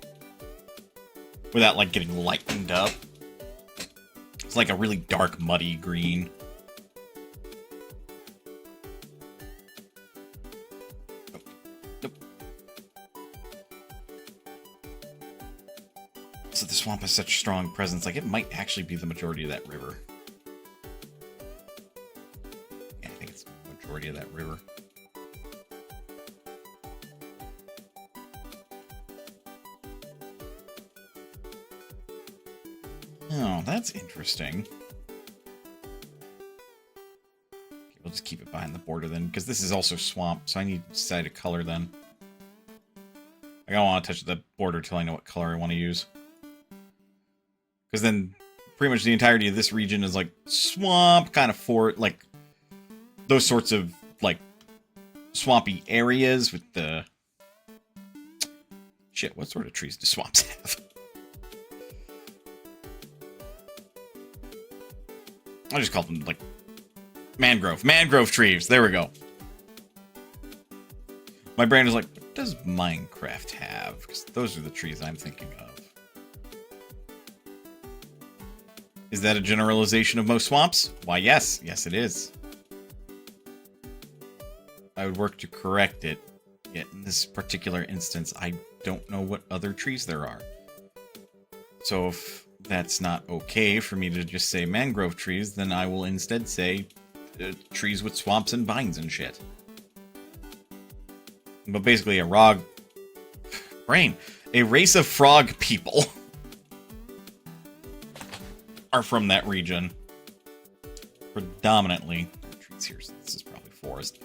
Without, like, getting lightened up. It's like a really dark, muddy green. Nope. Nope. So the swamp has such strong presence, like, it might actually be the majority of that river. Yeah, I think it's the majority of that river. Oh, that's interesting. Okay, we'll just keep it behind the border then, because this is also swamp, so I need to decide a color then. I don't want to touch the border till I know what color I want to use. Because then, pretty much the entirety of this region is like swamp, kind of for, like, those sorts of, like, swampy areas with the... Shit, what sort of trees do swamps have? I just called them, like, mangrove trees. There we go. My brain is like, what does Minecraft have? Because those are the trees I'm thinking of. Is that a generalization of most swamps? Why, yes. Yes, it is. I would work to correct it. Yet in this particular instance, I don't know what other trees there are. So if that's not okay for me to just say mangrove trees, then I will instead say trees with swamps and vines and shit. But basically a race of frog people are from that region. Predominantly. Trees here, so this is probably forest.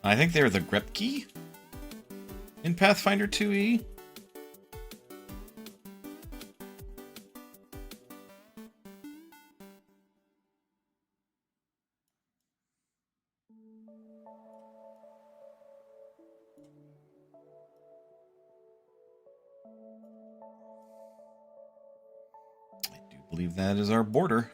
I think they're the Grepki in Pathfinder 2e. I do believe that is our border.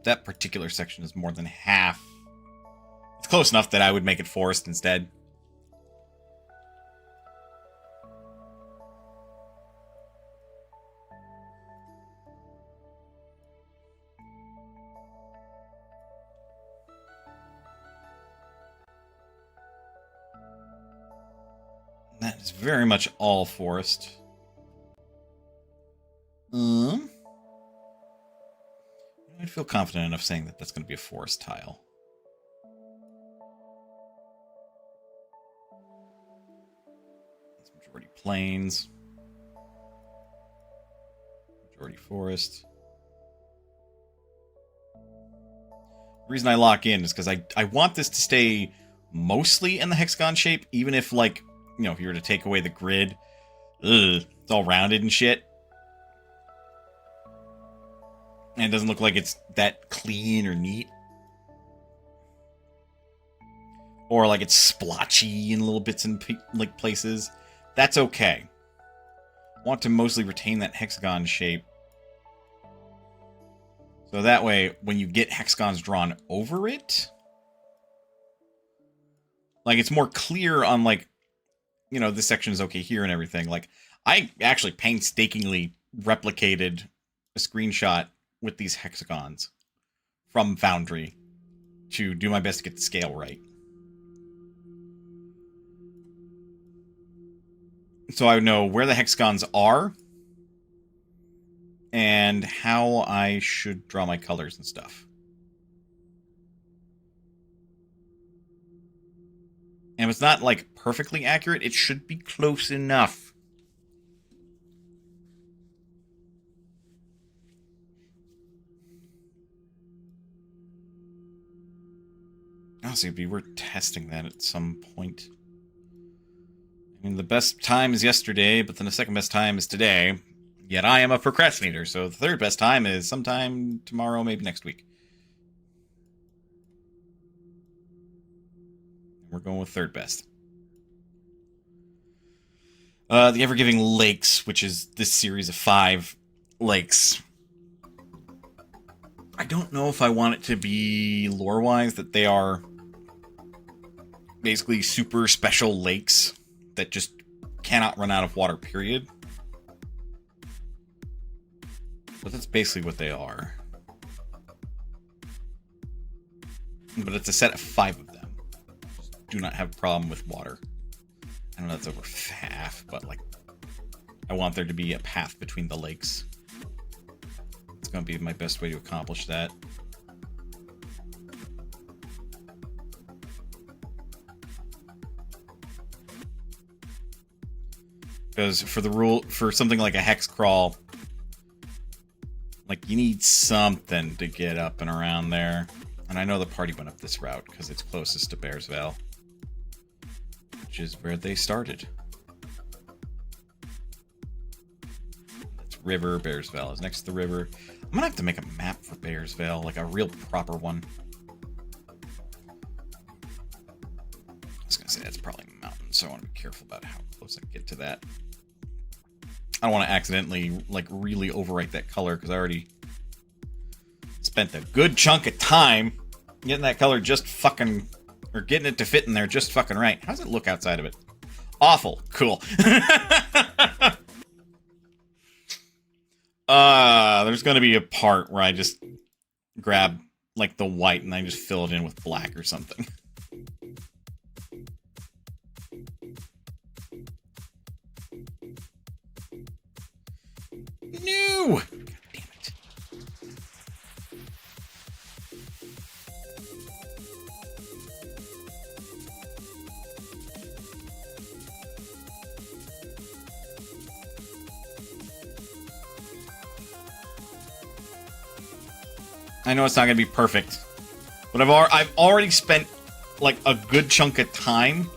That particular section is more than half. It's close enough that I would make it forest instead. That is very much all forest. I'd feel confident enough saying that that's going to be a forest tile. That's majority plains. Majority forest. The reason I lock in is because I want this to stay mostly in the hexagon shape, even if, like, you know, if you were to take away the grid, it's all rounded and shit. And it doesn't look like it's that clean or neat. Or like it's splotchy in little bits and like places. That's okay. I want to mostly retain that hexagon shape. So that way, when you get hexagons drawn over it, like it's more clear on, like, you know, this section is okay here and everything. Like, I actually painstakingly replicated a screenshot with these hexagons from Foundry to do my best to get the scale right. So I would know where the hexagons are and how I should draw my colors and stuff. And if it's not, like, perfectly accurate, it should be close enough. Honestly, it'd be worth testing that at some point. I mean, the best time is yesterday, but then the second best time is today. Yet I am a procrastinator, so the third best time is sometime tomorrow, maybe next week. We're going with third best. The Ever-Giving Lakes, which is this series of 5 lakes. I don't know if I want it to be lore-wise that they are basically super special lakes that just cannot run out of water, period. But that's basically what they are. But it's a set of 5 of them. Do not have a problem with water. I know that's over half, but, like, I want there to be a path between the lakes. It's going to be my best way to accomplish that. Because for something like a hex crawl, like, you need something to get up and around there. And I know the party went up this route because it's closest to Bearsvale, which is where they started. That's river. Bearsvale is next to the river. I'm gonna have to make a map for Bearsvale, like a real proper one. I was gonna say that's probably mountain, so I want to be careful about how close I get to that. I don't want to accidentally, like, really overwrite that color because I already spent a good chunk of time getting that color just fucking or getting it to fit in there just fucking right. How does it look outside of it? Awful. Cool. There's gonna be a part where I just grab like the white and I just fill it in with black or something. No! God damn it. I know it's not gonna be perfect, but I've already spent like a good chunk of time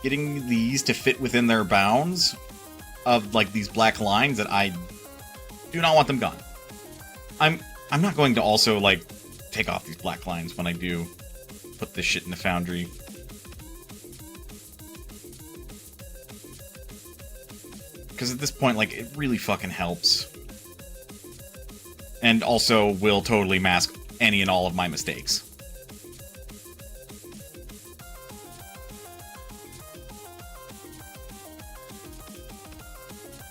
getting these to fit within their bounds of like these black lines that I do not want them gone. I'm not going to also like take off these black lines when I do put this shit in the foundry. Because at this point, like, it really fucking helps. And also will totally mask any and all of my mistakes.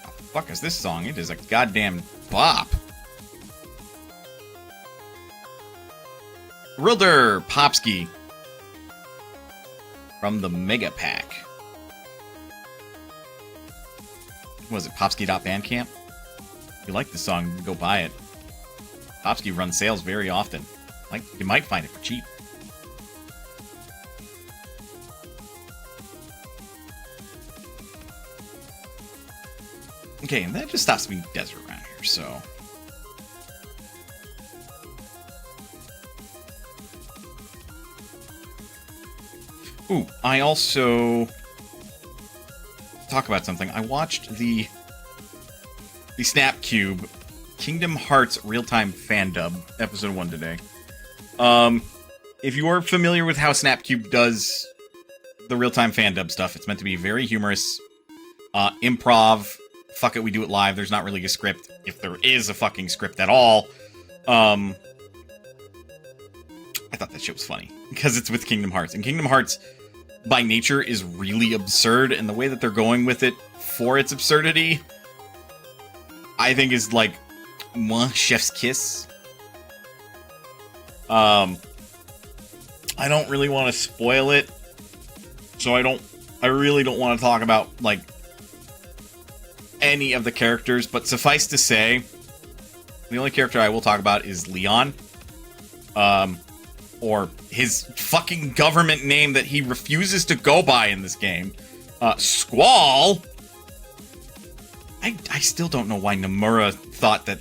What the fuck is this song? It is a goddamn bop. Rilder Popsky from the Mega Pack. Was it Popsky.bandcamp? If you like this song, go buy it. Popsky runs sales very often. Like, you might find it for cheap. Okay, and that just stops being desert around here, so... Ooh, I also... talk about something. I watched the Snap Cube Kingdom Hearts real-time fan dub episode 1 today. If you are familiar with how Snap Cube does the real-time fan dub stuff, it's meant to be very humorous, improv. Fuck it, we do it live. There's not really a script, if there is a fucking script at all. I thought that shit was funny because it's with Kingdom Hearts, and Kingdom Hearts by nature is really absurd, and the way that they're going with it for its absurdity, I think is like chef's kiss. I don't really want to spoil it, so I really don't want to talk about like any of the characters, but suffice to say, the only character I will talk about is Leon. Or his fucking government name that he refuses to go by in this game. Squall? I still don't know why Nomura thought that...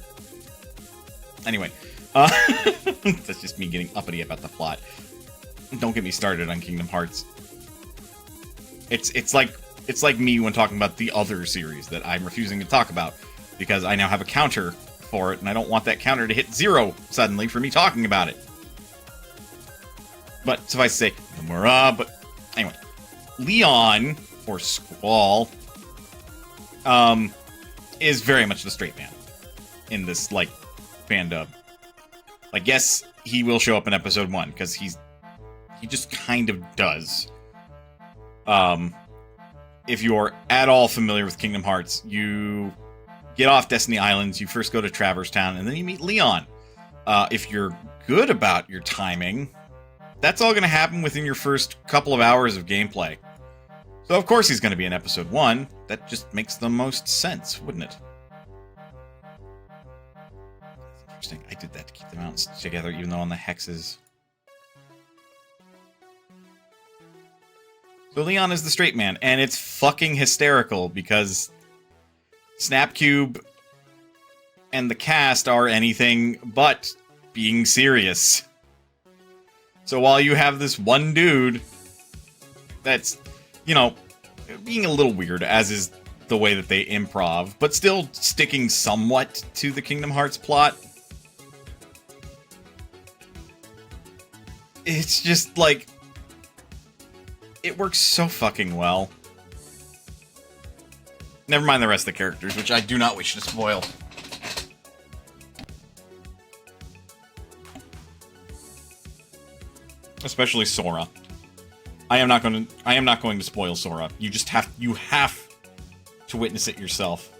Anyway. That's just me getting uppity about the plot. Don't get me started on Kingdom Hearts. It's like me when talking about the other series that I'm refusing to talk about, because I now have a counter for it, and I don't want that counter to hit 0 suddenly for me talking about it. But suffice to say, Nomura, but anyway. Leon, or Squall, is very much the straight man in this, like, fan dub. Like, yes, he will show up in episode 1, because he just kind of does. If you're at all familiar with Kingdom Hearts, you get off Destiny Islands, you first go to Traverse Town, and then you meet Leon. If you're good about your timing, that's all going to happen within your first couple of hours of gameplay. So of course he's going to be in episode 1. That just makes the most sense, wouldn't it? That's interesting. I did that to keep the mountains together, even though on the hexes. So Leon is the straight man, and it's fucking hysterical because Snapcube and the cast are anything but being serious. So while you have this one dude that's, you know, being a little weird, as is the way that they improv, but still sticking somewhat to the Kingdom Hearts plot, it's just like, it works so fucking well. Never mind the rest of the characters, which I do not wish to spoil. especially Sora. I am not going to spoil Sora. You have to witness it yourself.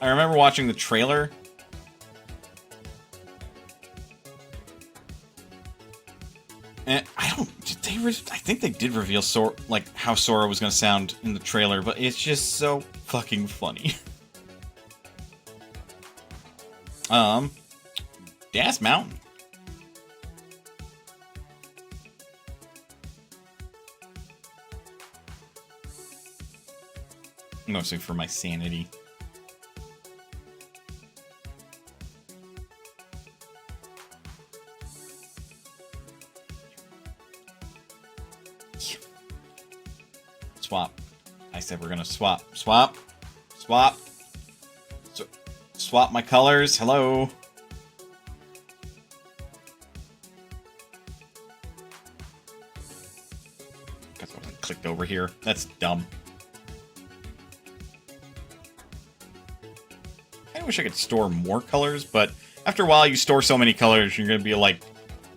I remember watching the trailer. And I think they did reveal Sora, like how Sora was going to sound in the trailer, but it's just so fucking funny. Das Mountain. Mostly for my sanity. Swap. I said we're gonna swap. Swap. Swap. Swap my colors. Hello. Guess I clicked over here. That's dumb. I wish I could store more colors, but after a while you store so many colors, you're gonna be like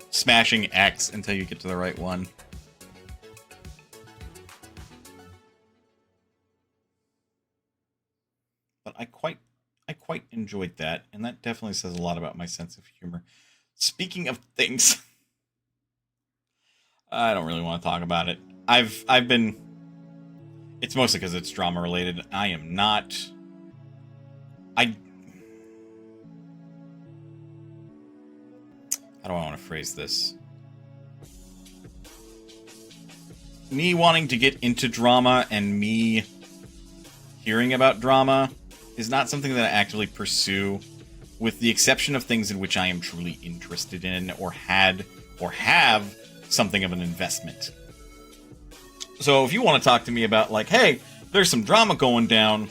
smashing X until you get to the right one. But I quite enjoyed that, and that definitely says a lot about my sense of humor. Speaking of things, I don't really want to talk about it. I've been. It's mostly because it's drama related. I am not. How do I want to phrase this? Me wanting to get into drama and me hearing about drama is not something that I actively pursue, with the exception of things in which I am truly interested in or have something of an investment. So if you want to talk to me about, like, hey, there's some drama going down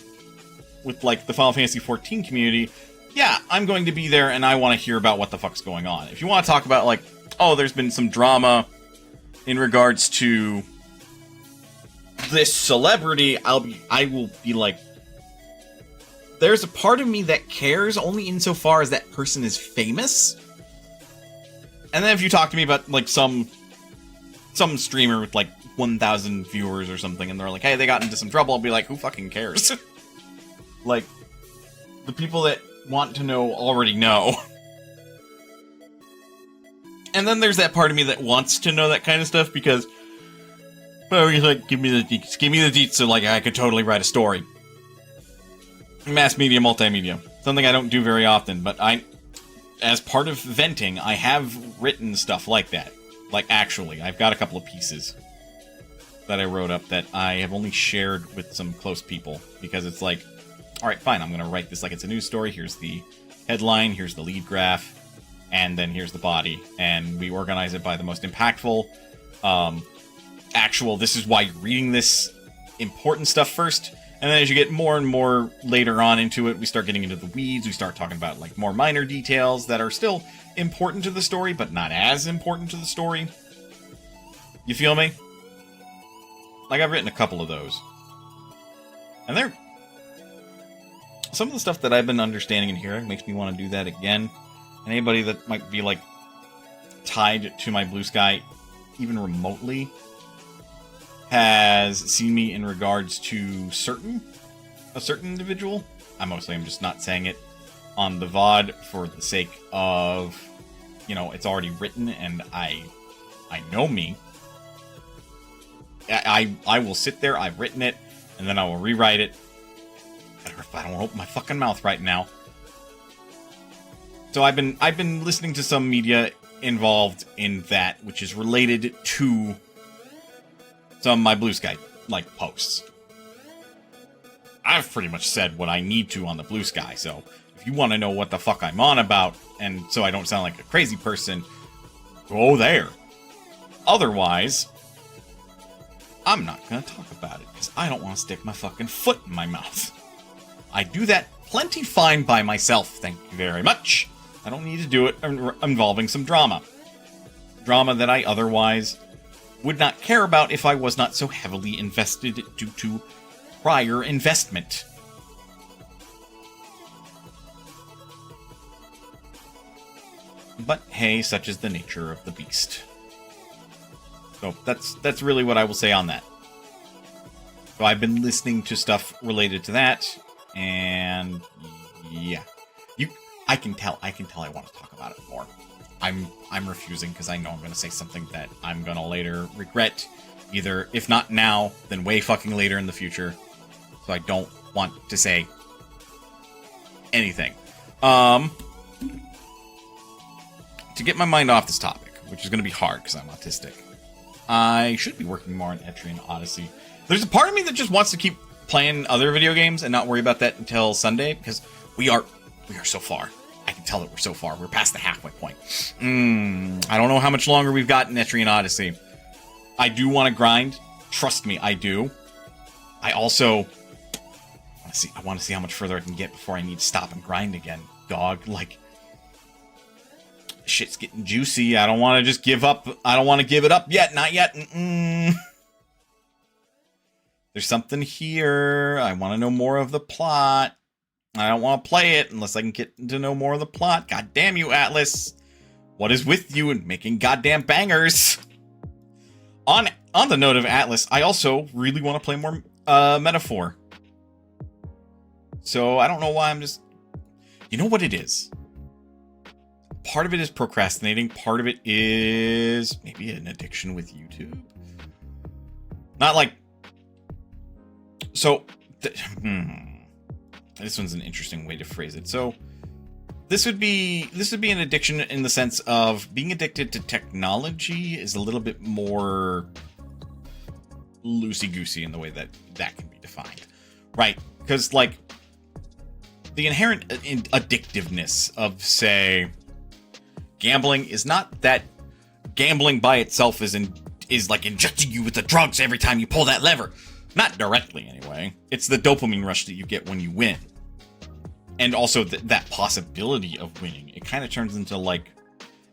with, like, the Final Fantasy XIV community, yeah, I'm going to be there and I want to hear about what the fuck's going on. If you want to talk about, like, oh, there's been some drama in regards to this celebrity, I will be like, there's a part of me that cares only insofar as that person is famous. And then if you talk to me about, like, some streamer with, like, 1,000 viewers or something, and they're like, hey, they got into some trouble, I'll be like, who fucking cares? Like, the people that want to know already know. And then there's that part of me that wants to know that kind of stuff because, well, he's like, give me the deets so, like, I could totally write a story. Mass media, multimedia. Something I don't do very often, but as part of venting, I have written stuff like that. Like, actually, I've got a couple of pieces that I wrote up that I have only shared with some close people, because it's like, alright, fine, I'm going to write this like it's a news story. Here's the headline, here's the lead graph, and then here's the body. And we organize it by the most impactful, this is why you're reading this important stuff first. And then as you get more and more later on into it, we start getting into the weeds. We start talking about, like, more minor details that are still important to the story, but not as important to the story. You feel me? Like, I've written a couple of those. And they're... some of the stuff that I've been understanding and hearing makes me want to do that again. And anybody that might be, like, tied to my Blue Sky, even remotely, has seen me in regards to a certain individual. I'm just not saying it on the VOD for the sake of, you know, it's already written and I know me. I will sit there, I've written it, and then I will rewrite it. I don't open my fucking mouth right now. So I've been listening to some media involved in that, which is related to some of my Blue Sky, like, posts. I've pretty much said what I need to on the Blue Sky, so if you want to know what the fuck I'm on about, and so I don't sound like a crazy person, go there. Otherwise, I'm not going to talk about it, because I don't want to stick my fucking foot in my mouth. I do that plenty fine by myself, thank you very much. I don't need to do it involving some drama. Drama that I otherwise would not care about if I was not so heavily invested due to prior investment. But hey, such is the nature of the beast. So that's really what I will say on that. So I've been listening to stuff related to that, and yeah, I can tell I want to talk about it more. I'm refusing because I know I'm going to say something that I'm going to later regret, either if not now, then way fucking later in the future. So I don't want to say anything. To get my mind off this topic, which is going to be hard because I'm autistic, I should be working more on Etrian Odyssey. There's a part of me that just wants to keep playing other video games and not worry about that until Sunday, because we are so far. I can tell that we're so far. We're past the halfway point. I don't know how much longer we've got in Etrian Odyssey. I do want to grind. Trust me, I do. I also want to see how much further I can get before I need to stop and grind again, dog. Like, shit's getting juicy. I don't want to just give up. I don't want to give it up yet. Not yet. There's something here. I want to know more of the plot. I don't want to play it unless I can get to know more of the plot. God damn you, Atlas. What is with you and making goddamn bangers? On the note of Atlas, I also really want to play more Metaphor. So I don't know why I'm just... You know what it is? Part of it is procrastinating. Part of it is maybe an addiction with YouTube. Not like... So... This one's an interesting way to phrase it. So... This would be an addiction in the sense of being addicted to technology is a little bit more loosey-goosey in the way that can be defined. Right? Because, like, the inherent addictiveness of, say, gambling is not that gambling by itself is like injecting you with the drugs every time you pull that lever. Not directly, anyway. It's the dopamine rush that you get when you win. And also that possibility of winning. It kind of turns into, like...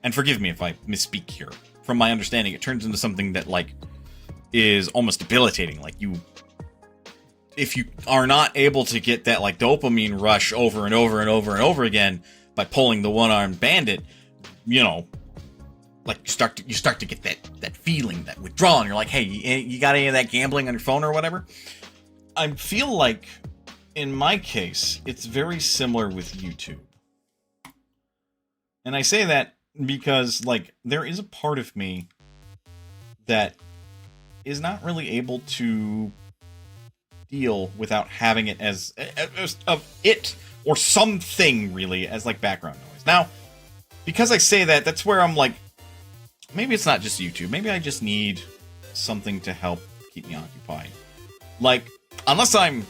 And forgive me if I misspeak here. From my understanding, it turns into something that, like, is almost debilitating. Like, if you are not able to get that, like, dopamine rush over and over and over and over again by pulling the one-armed bandit, you know, like, you start to get that feeling, that withdrawal, and you're like, hey, you got any of that gambling on your phone or whatever? I feel like, in my case, it's very similar with YouTube. And I say that because, like, there is a part of me that is not really able to deal without having it as it or something really as, like, background noise. Now, because I say that, that's where I'm like, maybe it's not just YouTube. Maybe I just need something to help keep me occupied. Like, unless I'm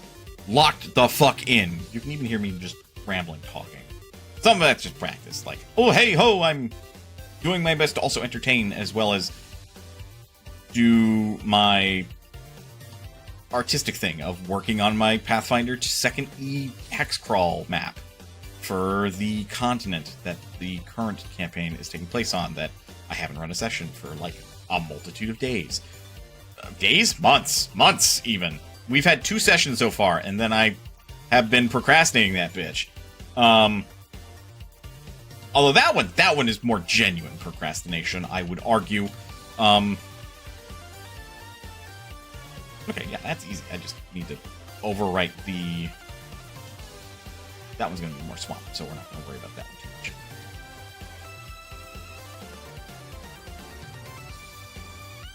locked the fuck in, you can even hear me just rambling, talking. Some of that's just practice. Like, oh, hey, ho, I'm doing my best to also entertain as well as do my artistic thing of working on my Pathfinder 2nd E hex crawl map for the continent that the current campaign is taking place on, that I haven't run a session for, like, a multitude of days. Days? Months, even. We've had 2 sessions so far, and then I have been procrastinating that bitch. Although that one is more genuine procrastination, I would argue. Okay, yeah, that's easy. I just need to overwrite the... That one's going to be more swamp, so we're not going to worry about that one too much.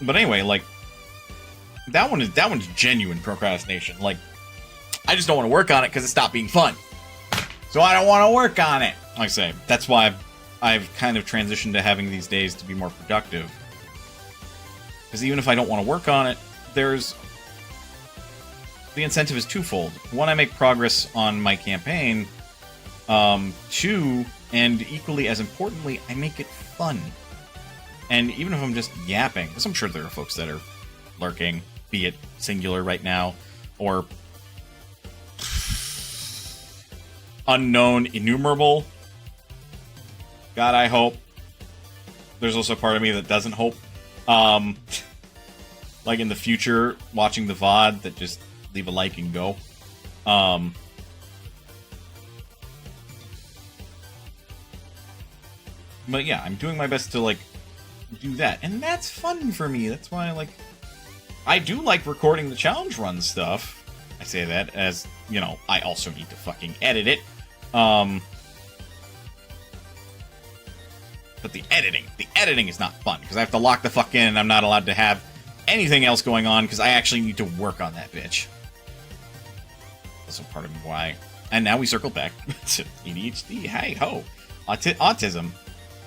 But anyway, like, that one's genuine procrastination. Like, I just don't want to work on it because it stopped being fun. So I don't want to work on it. Like I say, that's why I've kind of transitioned to having these days to be more productive. Because even if I don't want to work on it, there's... The incentive is twofold. One, I make progress on my campaign. 2, and equally as importantly, I make it fun. And even if I'm just yapping, because I'm sure there are folks that are lurking, be it singular right now, or unknown, innumerable. God, I hope. There's also a part of me that doesn't hope. Like in the future, watching the VOD, that just leave a like and go. But yeah, I'm doing my best to, like, do that. And that's fun for me. That's why I do like recording the challenge run stuff. I say that as, you know, I also need to fucking edit it. But the editing is not fun because I have to lock the fuck in and I'm not allowed to have anything else going on because I actually need to work on that bitch. Also part of why. And now we circle back to ADHD. Hey ho. Autism.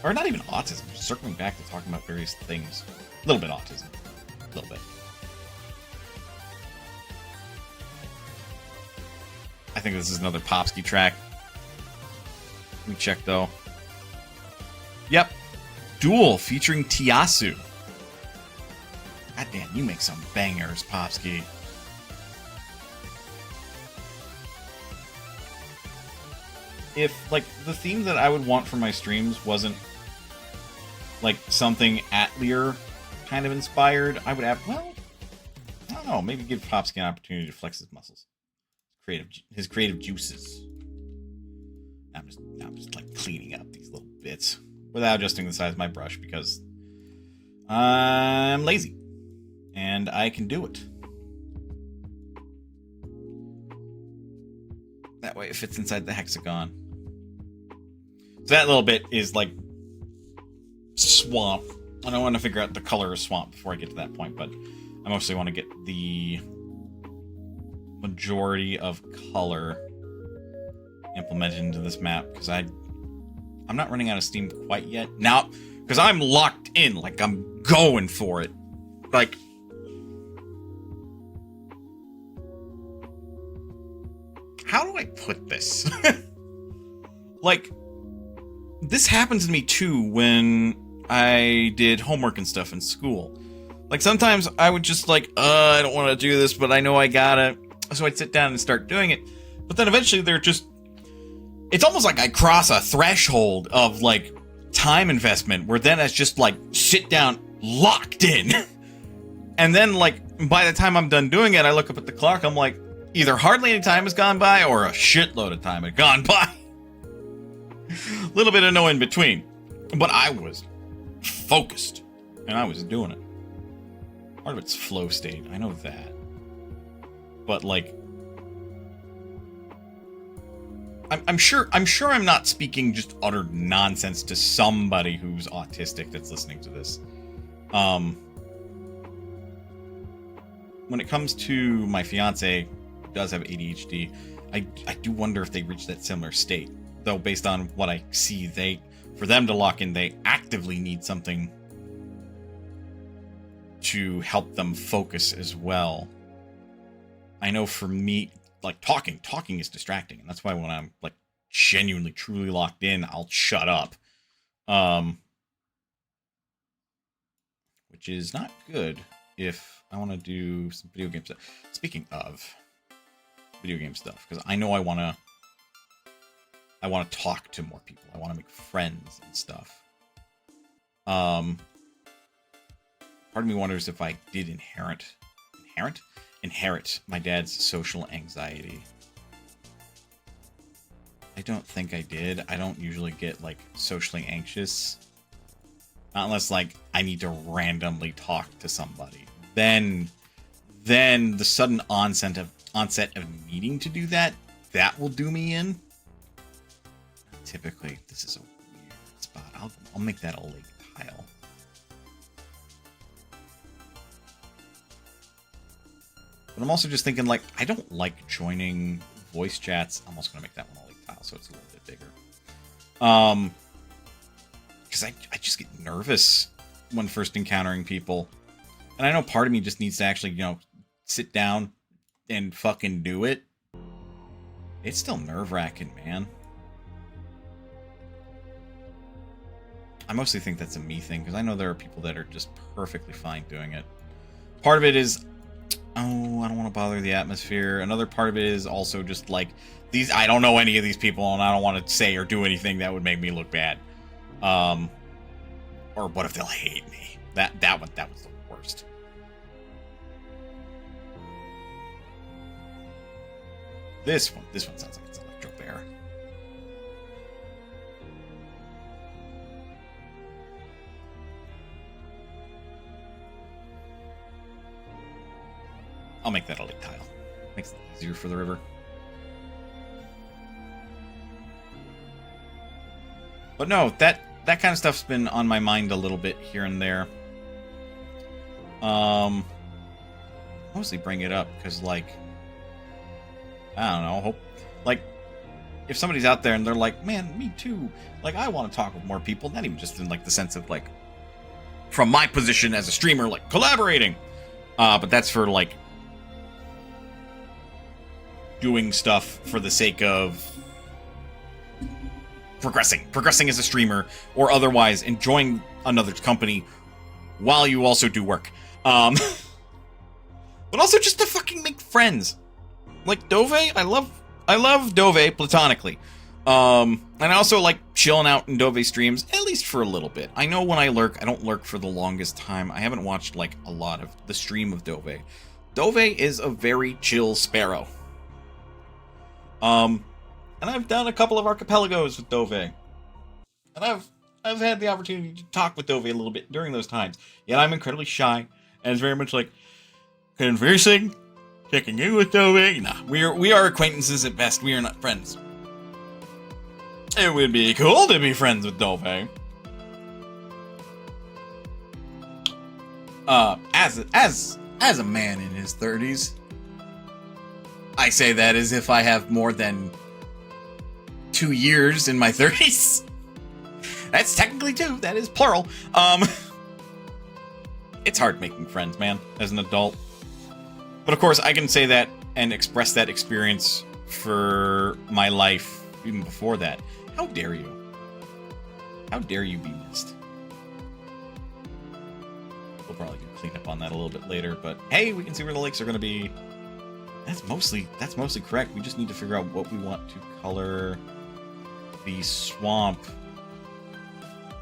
Or not even autism. Just circling back to talking about various things. A little bit autism. A little bit. I think this is another Popsky track. Let me check though. Yep. Duel featuring Tiasu. God damn, you make some bangers, Popsky. If, like, the theme that I would want for my streams wasn't, like, something Atelier kind of inspired, I would have, well, I don't know, maybe give Popsky an opportunity to flex his muscles. His creative juices. I'm just like, cleaning up these little bits without adjusting the size of my brush because I'm lazy. And I can do it. That way it fits inside the hexagon. So that little bit is like swamp. I don't want to figure out the color of swamp before I get to that point, but I mostly want to get the majority of color implemented into this map because I'm not running out of steam quite yet. Now, because I'm locked in, like I'm going for it. Like, how do I put this? Like, this happens to me too when I did homework and stuff in school. Like, sometimes I would just like, I don't want to do this, but I know I gotta. So I'd sit down and start doing it. But then eventually it's almost like I cross a threshold of like time investment where then it's just like sit down locked in. And then like by the time I'm done doing it, I look up at the clock. I'm like, either hardly any time has gone by or a shitload of time had gone by. A little bit of no in between. But I was focused and I was doing it. Part of it's flow state. I know that. But like, I'm sure I'm not speaking just utter nonsense to somebody who's autistic that's listening to this. When it comes to my fiance who does have ADHD, I do wonder if they reach that similar state. Though based on what I see, for them to lock in, they actively need something to help them focus as well. I know for me, like talking is distracting, and that's why when I'm like genuinely, truly locked in, I'll shut up. Which is not good if I want to do some video game stuff. Speaking of video game stuff, because I know I want to talk to more people. I want to make friends and stuff. Part of me wonders if I did inherit my dad's social anxiety. I don't think I did. I don't usually get like socially anxious. Not unless like I need to randomly talk to somebody. Then the sudden onset of needing to do that will do me in. Typically, this is a weird spot. I'll make that a lake tile. But I'm also just thinking, like, I don't like joining voice chats. I'm also going to make that one a lake tile, so it's a little bit bigger. Because I just get nervous when first encountering people. And I know part of me just needs to actually, you know, sit down and fucking do it. It's still nerve-wracking, man. I mostly think that's a me thing, because I know there are people that are just perfectly fine doing it. Part of it is, oh, I don't want to bother the atmosphere. Another part of it is also just like, I don't know any of these people, and I don't want to say or do anything that would make me look bad. Or what if they'll hate me? That was the worst. This one sounds like it's Electro Bear. I'll make that a lake tile. Makes it easier for the river. But no, that kind of stuff's been on my mind a little bit here and there. Mostly bring it up because, like, I don't know, hope, like, if somebody's out there and they're like, man, me too, like, I want to talk with more people, not even just in, like, the sense of, like, from my position as a streamer, like, collaborating, but that's for, like, doing stuff for the sake of progressing as a streamer, or otherwise enjoying another's company while you also do work. But also just to fucking make friends. Like Dove, I love Dove platonically. And I also like chilling out in Dove streams, at least for a little bit. I know when I lurk, I don't lurk for the longest time. I haven't watched like a lot of the stream of Dove. Dove is a very chill sparrow. And I've done a couple of archipelagos with Dove. And I've had the opportunity to talk with Dove a little bit during those times. Yet I'm incredibly shy, and it's very much like conversing, checking in with Dove. Nah, we are acquaintances at best. We are not friends. It would be cool to be friends with Dove. As a man in his 30s, I say that as if I have more than 2 years in my 30s. That's technically 2. That is plural. It's hard making friends, man, as an adult. But of course, I can say that and express that experience for my life even before that. How dare you? How dare you be missed? We'll probably get clean up on that a little bit later, but hey, we can see where the lakes are going to be. That's mostly correct. We just need to figure out what we want to color the swamp.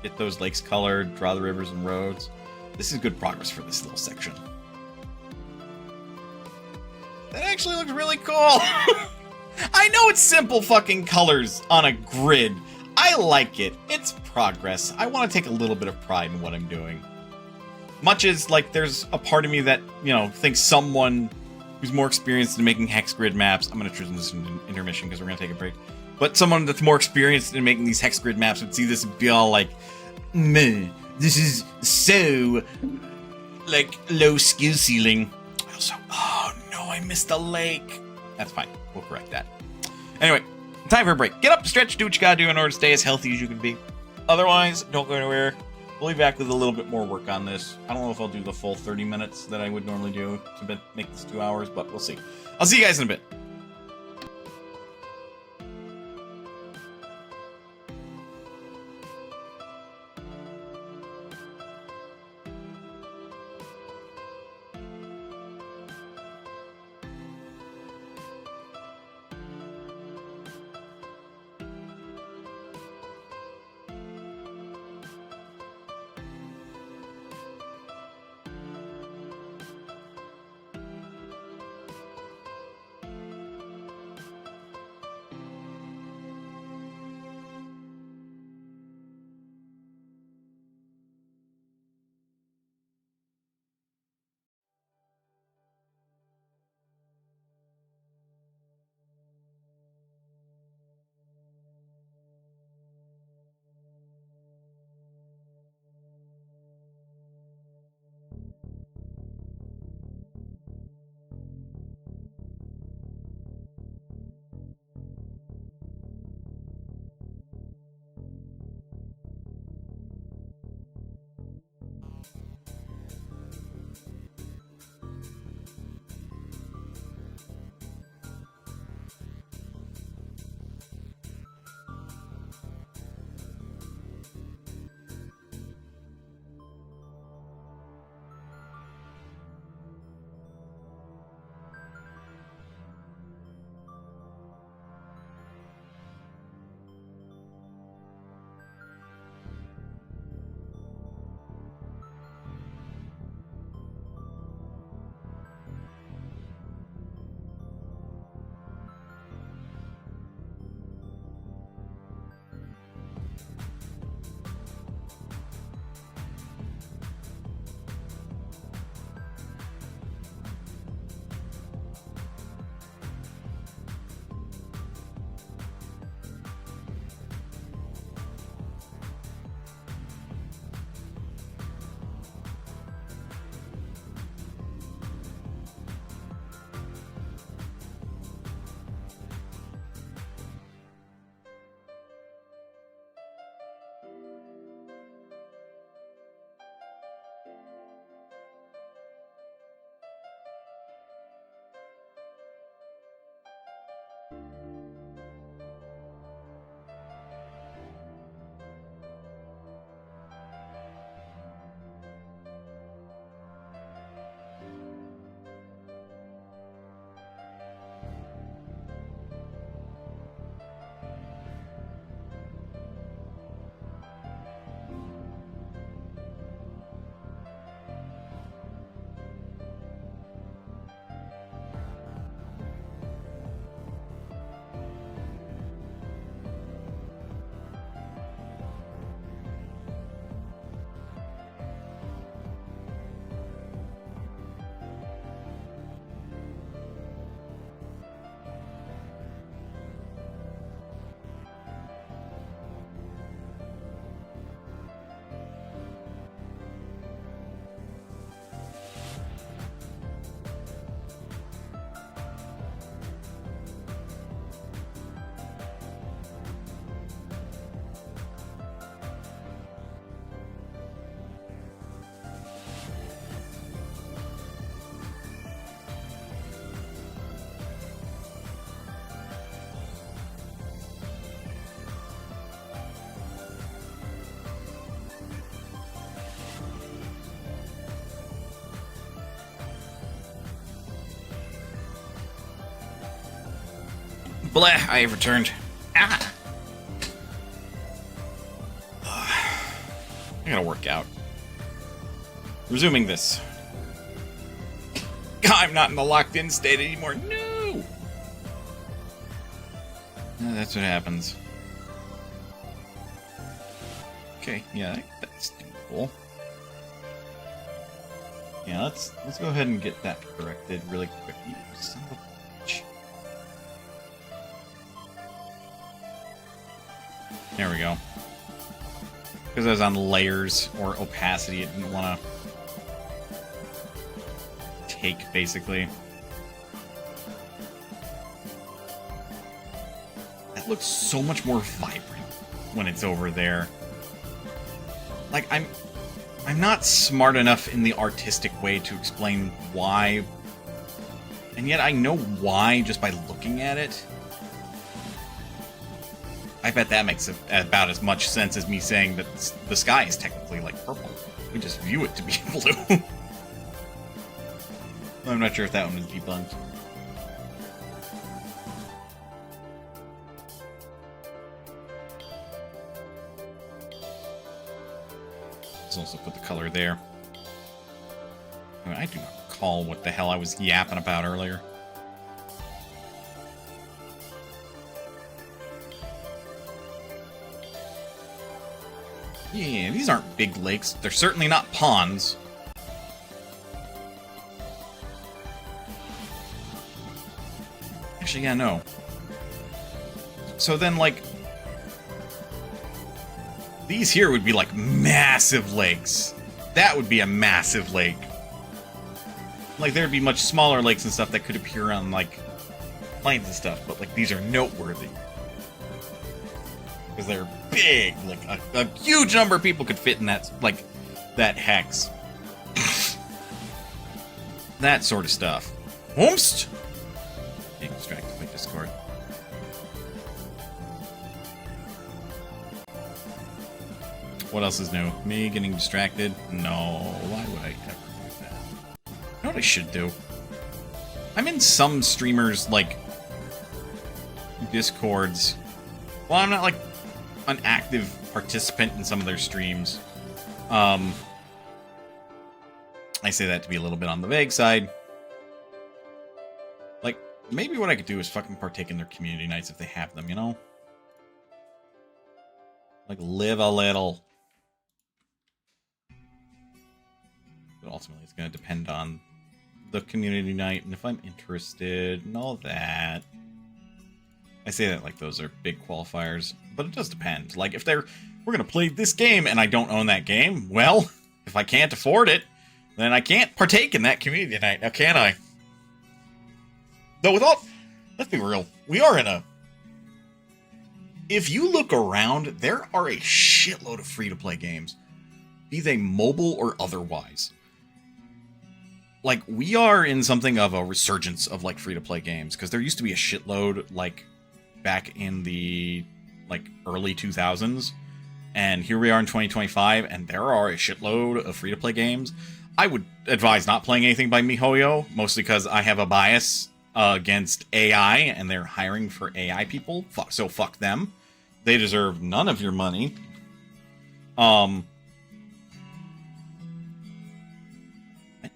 Get those lakes colored, draw the rivers and roads. This is good progress for this little section. That actually looks really cool. I know it's simple fucking colors on a grid. I like it. It's progress. I want to take a little bit of pride in what I'm doing. Much as, like, there's a part of me that, you know, thinks someone who's more experienced in making hex-grid maps... I'm going to transition to intermission because we're going to take a break. But someone that's more experienced in making these hex-grid maps would see this and be all like, man, this is so, like, low skill ceiling. Also, oh no, I missed a lake. That's fine. We'll correct that. Anyway, time for a break. Get up, stretch, do what you gotta do in order to stay as healthy as you can be. Otherwise, don't go anywhere. We'll be back with a little bit more work on this. I don't know if I'll do the full 30 minutes that I would normally do to make this 2 hours, but we'll see. I'll see you guys in a bit. Bleh, I have returned. Ah! I gotta work out. Resuming this. I'm not in the locked-in state anymore. No! That's what happens. Okay, yeah, that's cool. Yeah, let's go ahead and get that corrected really quick. You son of a bitch. There we go. Because I was on layers or opacity, it didn't want to take, basically. That looks so much more vibrant when it's over there. Like, I'm not smart enough in the artistic way to explain why, and yet I know why just by looking at it. I bet that makes about as much sense as me saying that the sky is technically like purple. We just view it to be blue. I'm not sure if that one was debunked. Let's also put the color there. I mean, I do not recall what the hell I was yapping about earlier. Yeah, these aren't big lakes. They're certainly not ponds. Actually, yeah, no. So then, like, these here would be like massive lakes. That would be a massive lake. Like, there'd be much smaller lakes and stuff that could appear on, like, plains and stuff, but, like, these are noteworthy. Because they're big. Like, a huge number of people could fit in that, like, that hex. That sort of stuff. Whoomst! Getting distracted by Discord. What else is new? Me getting distracted? No. Why would I ever do that? You know what I should do? I'm in some streamers, like, Discords. Well, I'm not, like, an active participant in some of their streams. I say that to be a little bit on the vague side. Like, maybe what I could do is fucking partake in their community nights if they have them, you know? Like, live a little. But ultimately, it's going to depend on the community night and if I'm interested and all that. I say that like those are big qualifiers, but it does depend. Like, if we're going to play this game and I don't own that game, well, if I can't afford it, then I can't partake in that community night, now can I? Though let's be real, we are in a... If you look around, there are a shitload of free-to-play games, be they mobile or otherwise. Like, we are in something of a resurgence of, like, free-to-play games, because there used to be a shitload, like, back in the, like, early 2000s, and here we are in 2025, and there are a shitload of free-to-play games. I would advise not playing anything by MiHoYo, mostly because I have a bias against AI, and they're hiring for AI people, so fuck them. They deserve none of your money. I'm an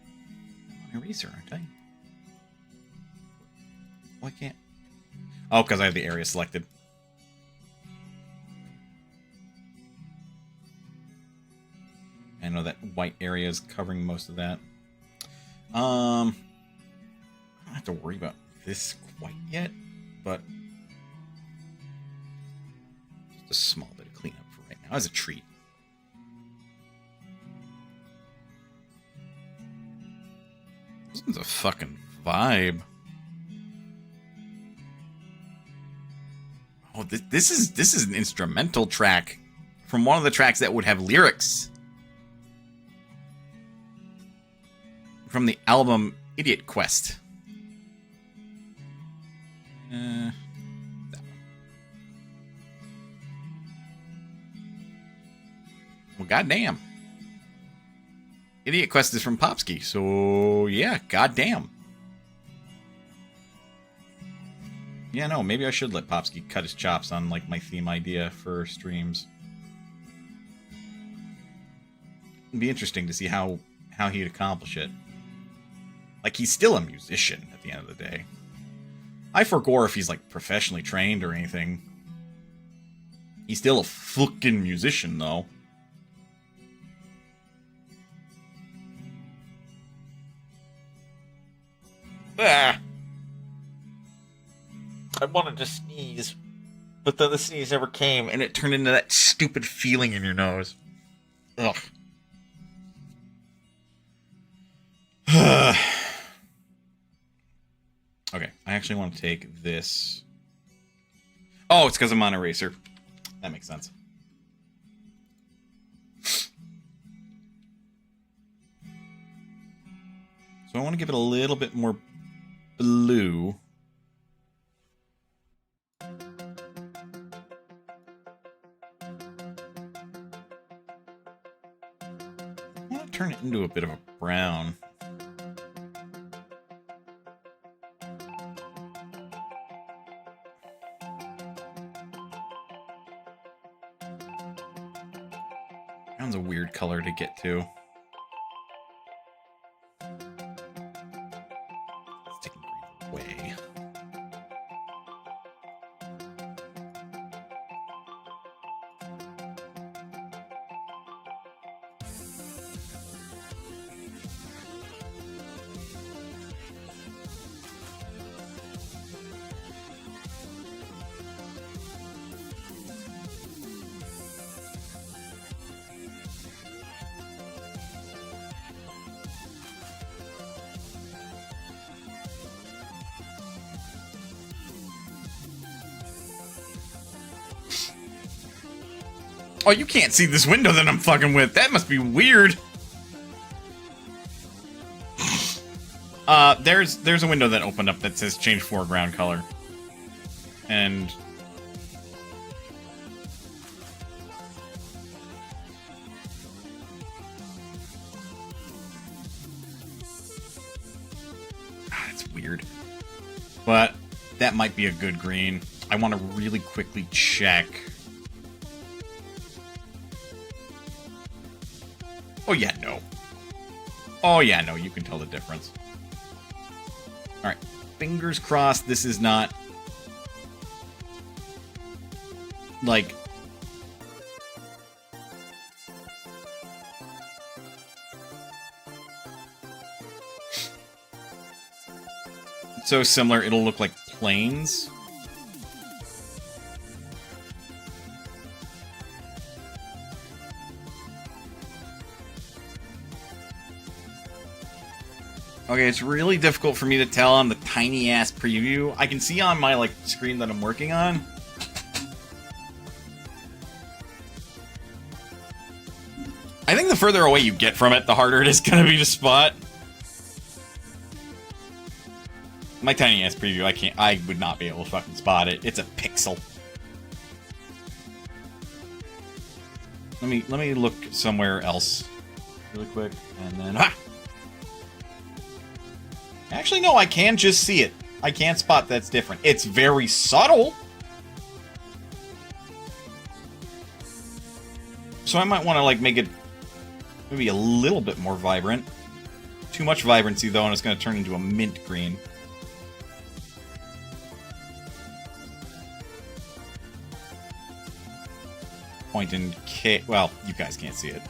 eraser, aren't I? Why can't... Oh, because I have the area selected. I know that white area is covering most of that. I don't have to worry about this quite yet, but just a small bit of cleanup for right now as a treat. This one's a fucking vibe. Oh, this is an instrumental track from one of the tracks that would have lyrics from the album Idiot Quest. That one. Well, goddamn. Idiot Quest is from Popsky, so yeah, goddamn. Yeah, no, maybe I should let Popsky cut his chops on, like, my theme idea for streams. It'd be interesting to see how he'd accomplish it. Like, he's still a musician at the end of the day. I forgore if he's, like, professionally trained or anything. He's still a fucking musician, though. Ah! I wanted to sneeze, but then the sneeze never came, and it turned into that stupid feeling in your nose. Ugh. Okay, I actually want to take this. Oh, it's because I'm on Eraser. That makes sense. So I want to give it a little bit more blue. I want to turn it into a bit of a brown. Brown's a weird color to get to. Let's take green away. Oh, you can't see this window that I'm fucking with. That must be weird. There's a window that opened up that says change foreground color. And that's weird. But that might be a good green. I want to really quickly check. Oh, yeah, no. Oh, yeah, no, you can tell the difference. Alright, fingers crossed this is not... like... so similar, it'll look like planes. Okay, it's really difficult for me to tell on the tiny-ass preview. I can see on my, like, screen that I'm working on. I think the further away you get from it, the harder it is going to be to spot. My tiny-ass preview, I would not be able to fucking spot it. It's a pixel. Let me look somewhere else really quick, and then... ha! Actually, no, I can just see it. I can't spot that's different. It's very subtle. So I might want to, like, make it maybe a little bit more vibrant. Too much vibrancy, though, and it's going to turn into a mint green. Point and K... well, you guys can't see it.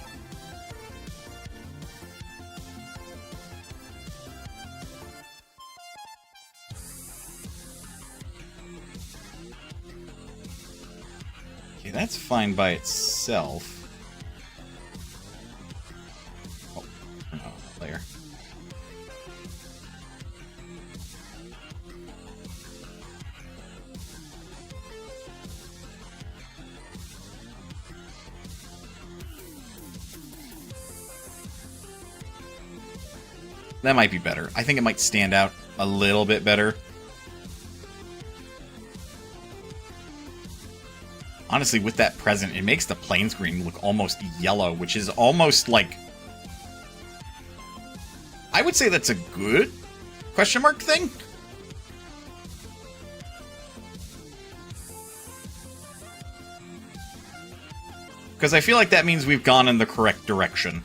That's fine by itself. Oh, turn on that layer. That might be better. I think it might stand out a little bit better. Honestly, with that present, it makes the plain screen look almost yellow, which is almost like... I would say that's a good question mark thing. Because I feel like that means we've gone in the correct direction.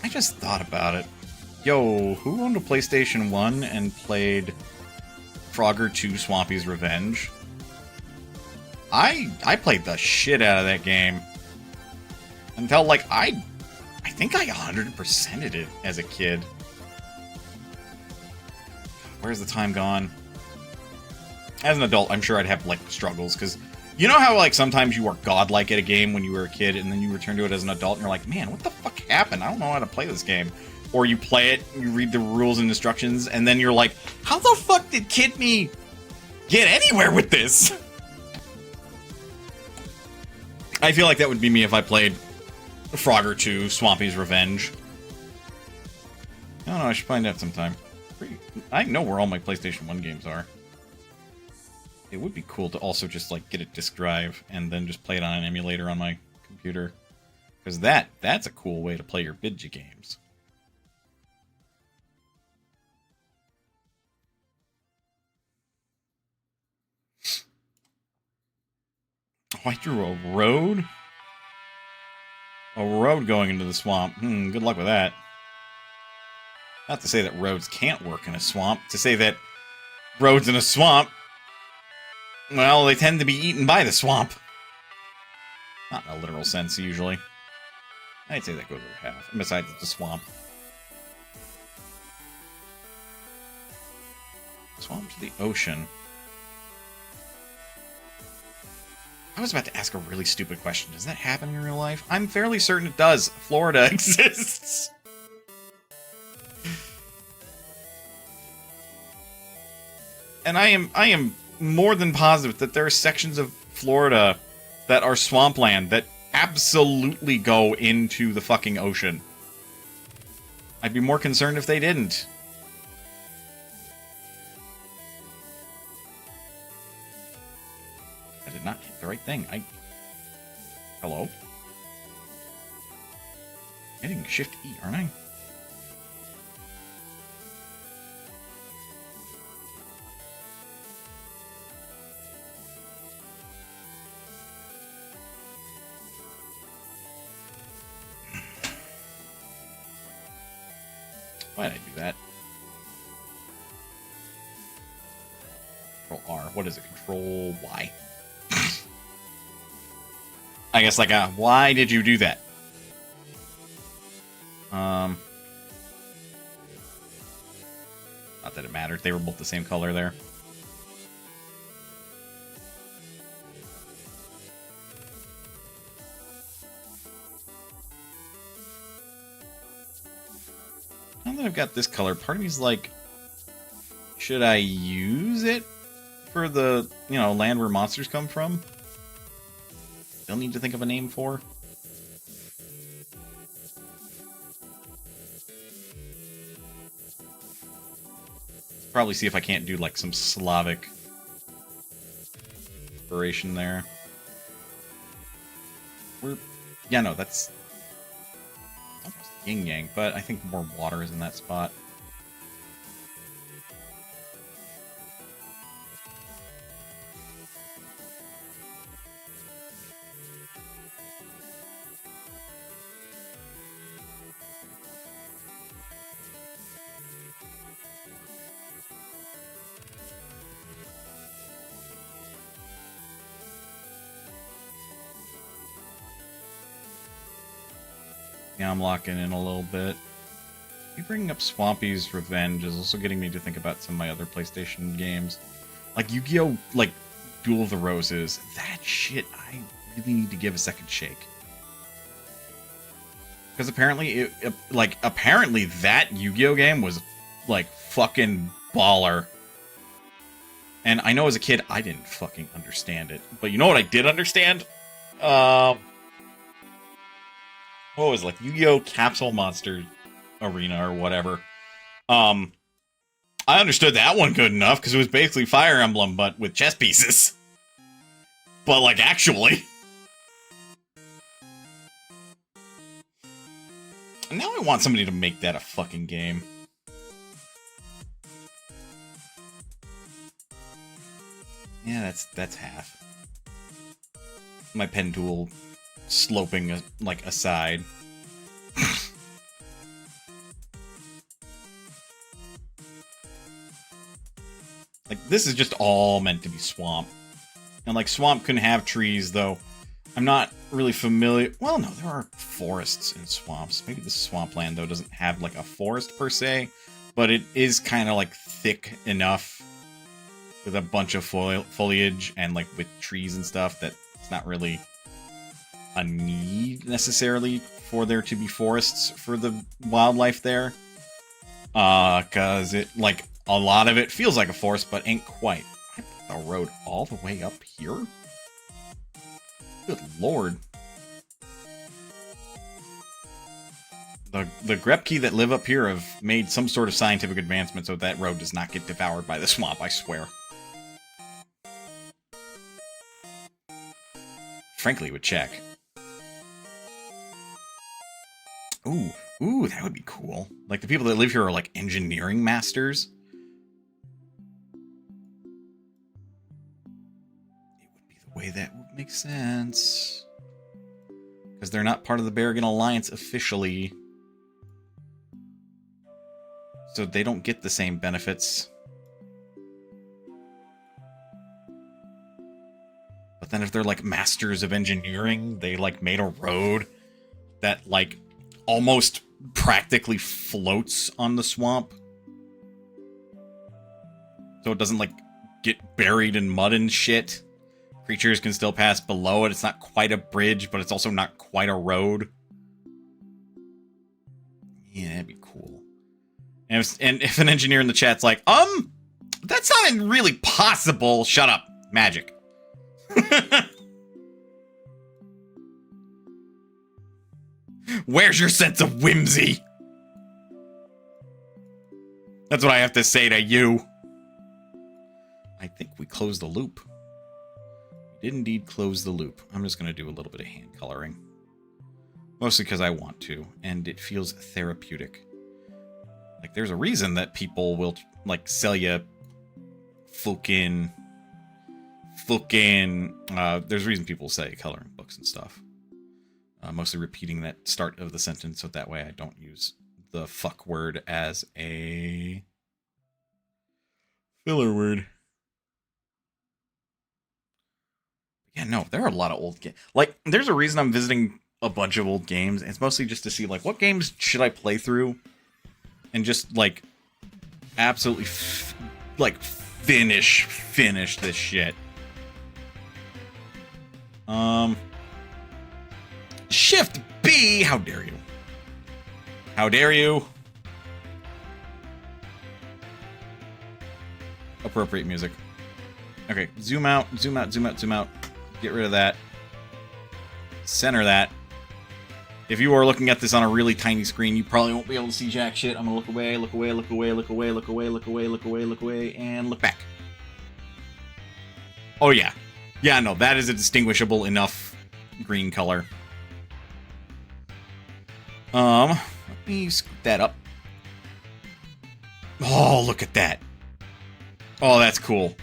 I just thought about it. Yo, who owned a PlayStation 1 and played Frogger 2 Swampy's Revenge? I played the shit out of that game. And felt like I think I 100%ed it as a kid. Where's the time gone? As an adult, I'm sure I'd have, like, struggles, because you know how, like, sometimes you are godlike at a game when you were a kid, and then you return to it as an adult, and you're like, man, what the fuck happened? I don't know how to play this game. Or you play it, you read the rules and instructions, and then you're like, how the fuck did Kid Me get anywhere with this? I feel like that would be me if I played Frogger 2, Swampy's Revenge. I don't know, I should find out sometime. I know where all my PlayStation 1 games are. It would be cool to also just, like, get a disk drive and then just play it on an emulator on my computer. Because that's a cool way to play your Bidja games. Oh, I drew a road? A road going into the swamp. Good luck with that. Not to say that roads can't work in a swamp. To say that roads in a swamp, well, they tend to be eaten by the swamp. Not in a literal sense, usually. I'd say that goes over half. And besides, it's a swamp. Swamp to the ocean. I was about to ask a really stupid question. Does that happen in real life? I'm fairly certain it does. Florida exists. And I am more than positive that there are sections of Florida that are swampland that absolutely go into the fucking ocean. I'd be more concerned if they didn't. I did not hit the right thing. Hello? I'm hitting Shift E, aren't I? Why did I do that? Control R. What is it? Control Y. I guess like why did you do that? Not that it mattered. They were both the same color there. Now that I've got this color, part of me's like, should I use it for the, land where monsters come from? Still need to think of a name for. Probably see if I can't do like some Slavic inspiration there. Yeah, no, that's almost yin yang, but I think more water is in that spot. Yeah, I'm locking in a little bit. Me bringing up Swampy's Revenge is also getting me to think about some of my other PlayStation games. Like Yu-Gi-Oh! Like Duel of the Roses. That shit I really need to give a second shake. Because apparently, apparently that Yu-Gi-Oh! Game was, like, fucking baller. And I know as a kid, I didn't fucking understand it. But you know what I did understand? What was it, like Yu-Gi-Oh! Capsule Monster Arena or whatever. I understood that one good enough because it was basically Fire Emblem but with chess pieces. But like actually. Now I want somebody to make that a fucking game. Yeah, that's half. My pen tool sloping like aside. Like, this is just all meant to be swamp. And, like, swamp couldn't have trees, though. I'm not really familiar... Well, no, there are forests in swamps. Maybe this swampland, though, doesn't have, like, a forest, per se. But it is kind of, like, thick enough with a bunch of foliage and, like, with trees and stuff that it's not really a need, necessarily, for there to be forests for the wildlife there. Because it, like... A lot of it feels like a forest, but ain't quite. I put the road all the way up here? Good lord. The Grepki that live up here have made some sort of scientific advancement so that road does not get devoured by the swamp, I swear. Frankly, it would check. Ooh, that would be cool. Like, the people that live here are, like, engineering masters. Way that would make sense. Because they're not part of the Berrigan Alliance officially. So they don't get the same benefits. But then if they're like masters of engineering, they like made a road that like almost practically floats on the swamp. So it doesn't like get buried in mud and shit. Creatures can still pass below it. It's not quite a bridge, but it's also not quite a road. Yeah, that'd be cool. And if an engineer in the chat's like, that's not really possible. Shut up. Magic. Where's your sense of whimsy? That's what I have to say to you. I think we closed the loop. Did indeed close the loop. I'm just going to do a little bit of hand coloring. Mostly because I want to, and it feels therapeutic. Like, there's a reason that people will, like, sell you fucking... there's a reason people say coloring books and stuff. Mostly repeating that start of the sentence, so that way I don't use the fuck word as a filler word. Yeah, no, there are a lot of old games. Like, there's a reason I'm visiting a bunch of old games. And it's mostly just to see, like, what games should I play through? And just, like, absolutely, finish this shit. Shift B! How dare you? How dare you? Appropriate music. Okay, zoom out, zoom out, zoom out, zoom out. Get rid of that. Center that. If you are looking at this on a really tiny screen, you probably won't be able to see jack shit. I'm gonna look away, look away, look away, look away, look away, look away, look away, look away, and look back. Oh yeah. Yeah, no, that is a distinguishable enough green color. Let me scoop that up. Oh, look at that. Oh, that's cool.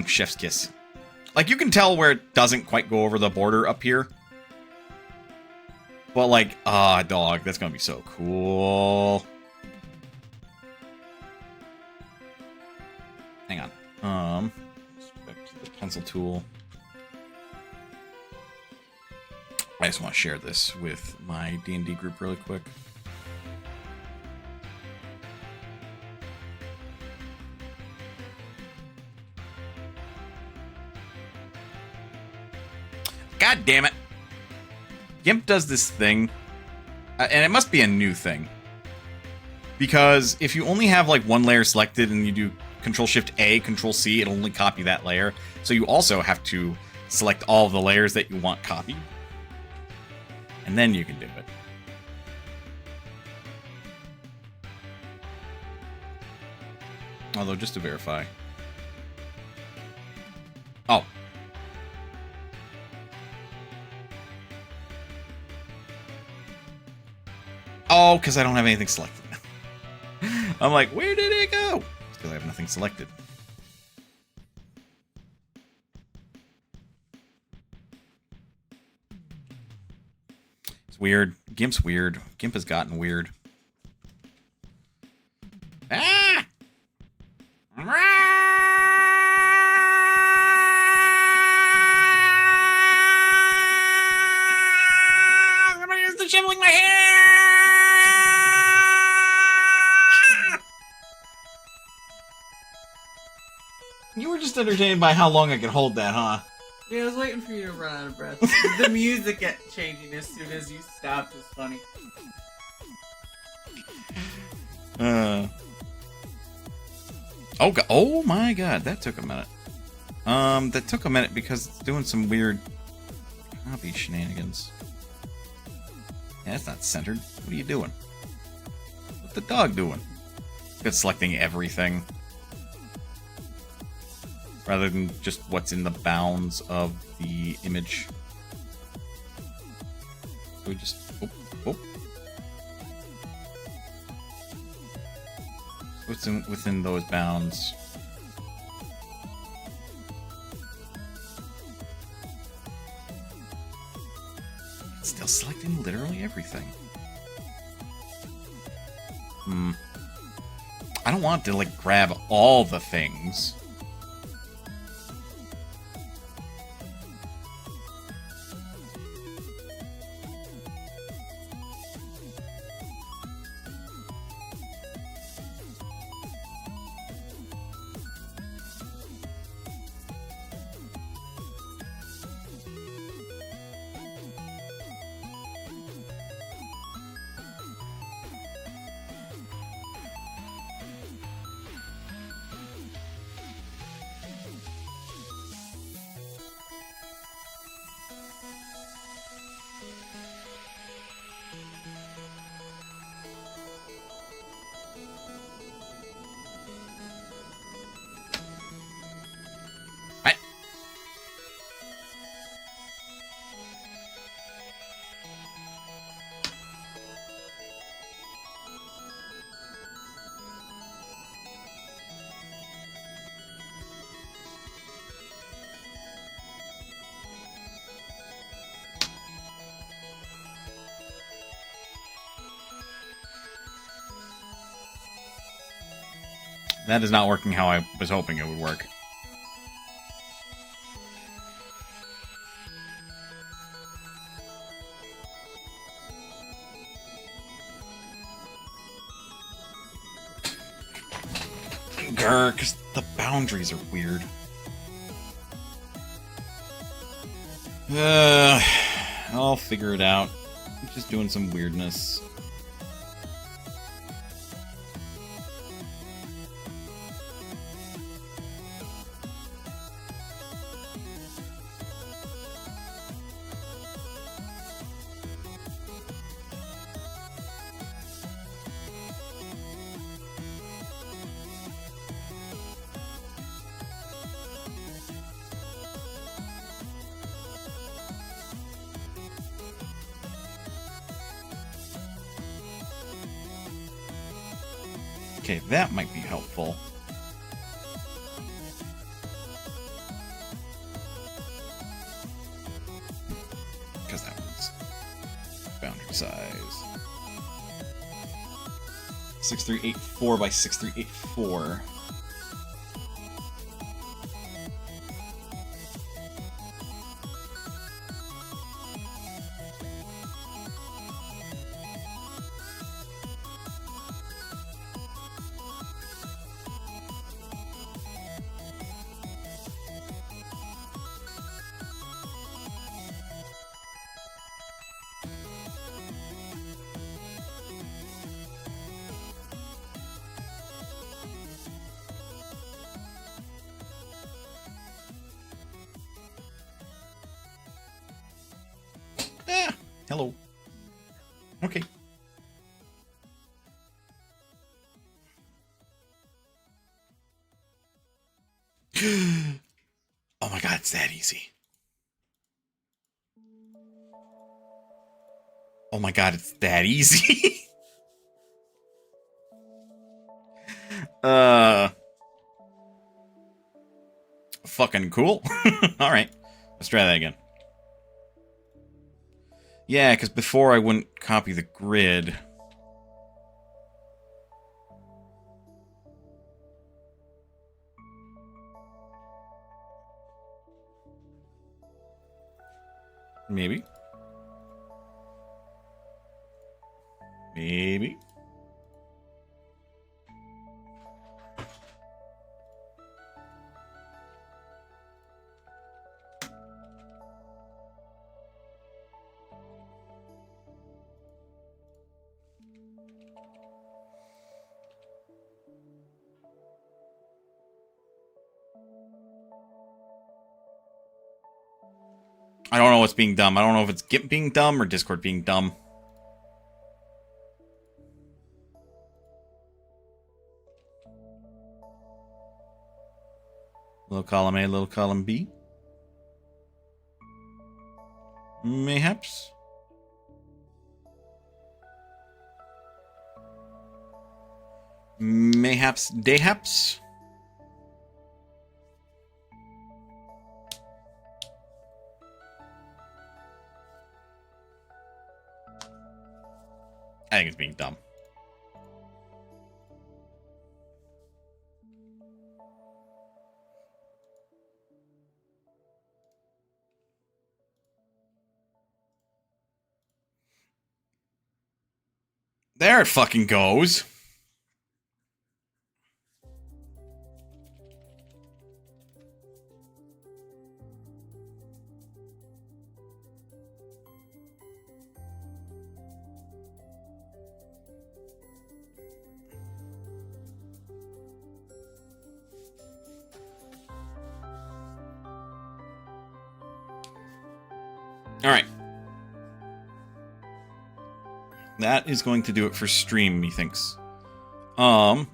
Chef's kiss. Like, you can tell where it doesn't quite go over the border up here. But, like, dog, that's gonna be so cool. Hang on. Back to the pencil tool. I just want to share this with my D&D group really quick. God damn it. GIMP does this thing, and it must be a new thing. Because if you only have like one layer selected and you do Control-Shift-A, Control-C, it'll only copy that layer. So you also have to select all of the layers that you want copied. And then you can do it. Although, just to verify. Oh. Oh, because I don't have anything selected. I'm like, where did it go? Because I have nothing selected. It's weird. Gimp's weird. Gimp has gotten weird. Ah! Somebody is disheveling my hair! You were just entertained by how long I could hold that, huh? Yeah, I was waiting for you to run out of breath. The music kept changing as soon as you stopped. Was funny. Oh my god, that took a minute. That took a minute because it's doing some weird copy shenanigans. Yeah, that's not centered. What are you doing? What's the dog doing? It's selecting everything. Rather than just what's in the bounds of the image. So we just... Oh. What's within those bounds? It's still selecting literally everything. I don't want to, like, grab all the things. That is not working how I was hoping it would work. Grr, because the boundaries are weird. I'll figure it out. I'm just doing some weirdness. Okay, that might be helpful. Because that one's boundary size. 6384 by 6384. Hello. Okay. Oh my god, it's that easy. Oh my god, it's that easy. Fucking cool. Alright. Let's try that again. Yeah, because before I wouldn't copy the grid. Maybe. Maybe. I don't know what's being dumb. I don't know if it's GIMP being dumb or Discord being dumb. Little column A, little column B. Mayhaps. Mayhaps, dayhaps. I think it's being dumb. There it fucking goes. All right. That is going to do it for stream, methinks.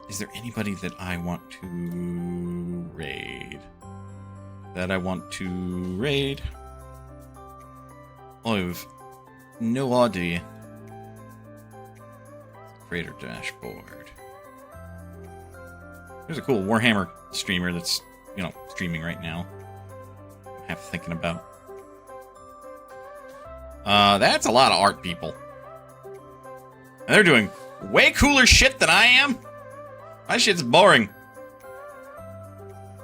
Is there anybody that I want to raid? I have no idea. Creator dashboard. There's a cool Warhammer streamer that's, streaming right now. I'm half thinking about. That's a lot of art people. And they're doing way cooler shit than I am. My shit's boring.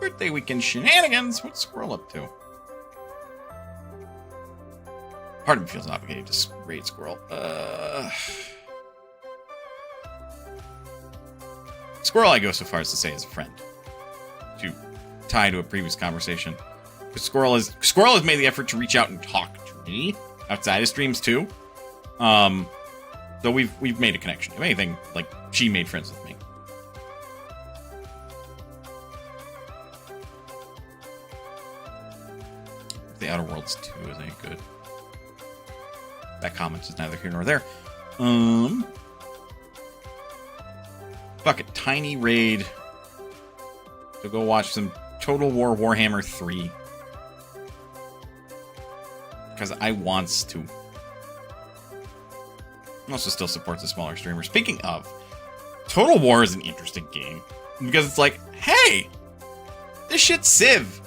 Birthday weekend shenanigans. What's Squirrel up to? Part of me feels obligated to raid Squirrel. Squirrel I go so far as to say is a friend. To tie to a previous conversation. Because Squirrel has made the effort to reach out and talk to me outside of streams too. So we've made a connection. If anything, like, she made friends with me. The Outer Worlds 2 is any good. That comment is neither here nor there. Fuck it, tiny raid to go watch some Total War Warhammer 3. Because I wants to. Also still supports the smaller streamers. Speaking of, Total War is an interesting game. Because it's like, hey, this shit's Civ.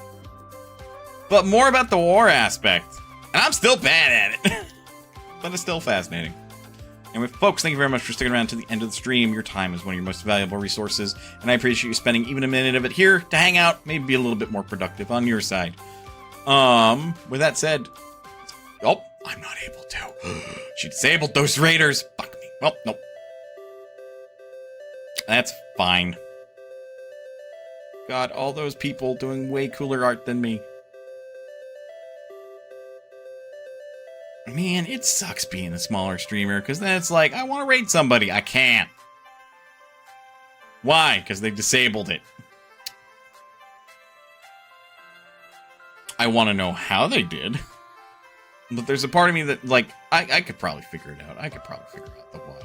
But more about the war aspect. And I'm still bad at it. But it's still fascinating. Anyway, folks, thank you very much for sticking around to the end of the stream. Your time is one of your most valuable resources. And I appreciate you spending even a minute of it here to hang out. Maybe be a little bit more productive on your side. With that said... Oh, I'm not able to. She disabled those raiders. Fuck me. Well, nope. That's fine. God, all those people doing way cooler art than me. Man, it sucks being a smaller streamer, because then it's like, I want to raid somebody. I can't. Why? Because they disabled it. I want to know how they did. But there's a part of me that, like, I could probably figure it out. I could probably figure out the why.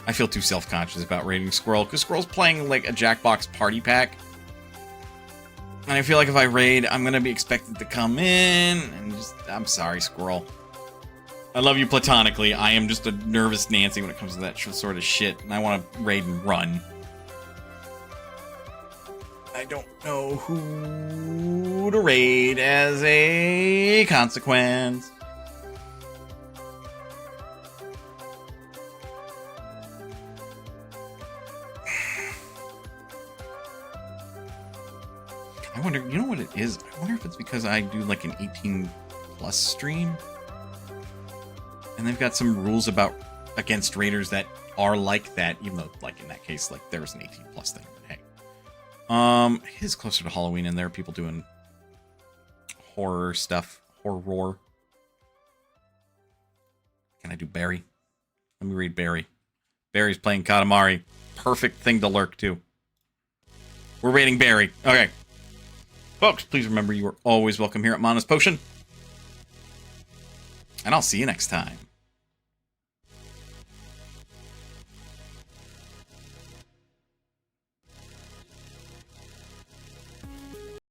I feel too self-conscious about raiding Squirrel, because Squirrel's playing, like, a Jackbox party pack. And I feel like if I raid, I'm gonna be expected to come in and just... I'm sorry, Squirrel. I love you platonically. I am just a nervous Nancy when it comes to that sort of shit, and I want to raid and run. I don't know who to raid as a consequence. I wonder, you know what it is? I wonder if it's because I do like an 18 plus stream. And they've got some rules against raiders that are like that, even though, like, in that case, like, there's an 18 plus thing. But hey. It is closer to Halloween, and there are people doing horror stuff. Horror. Can I do Barry? Let me read Barry. Barry's playing Katamari. Perfect thing to lurk to. We're raiding Barry. Okay. Folks, please remember you are always welcome here at Mana's Potion. And I'll see you next time.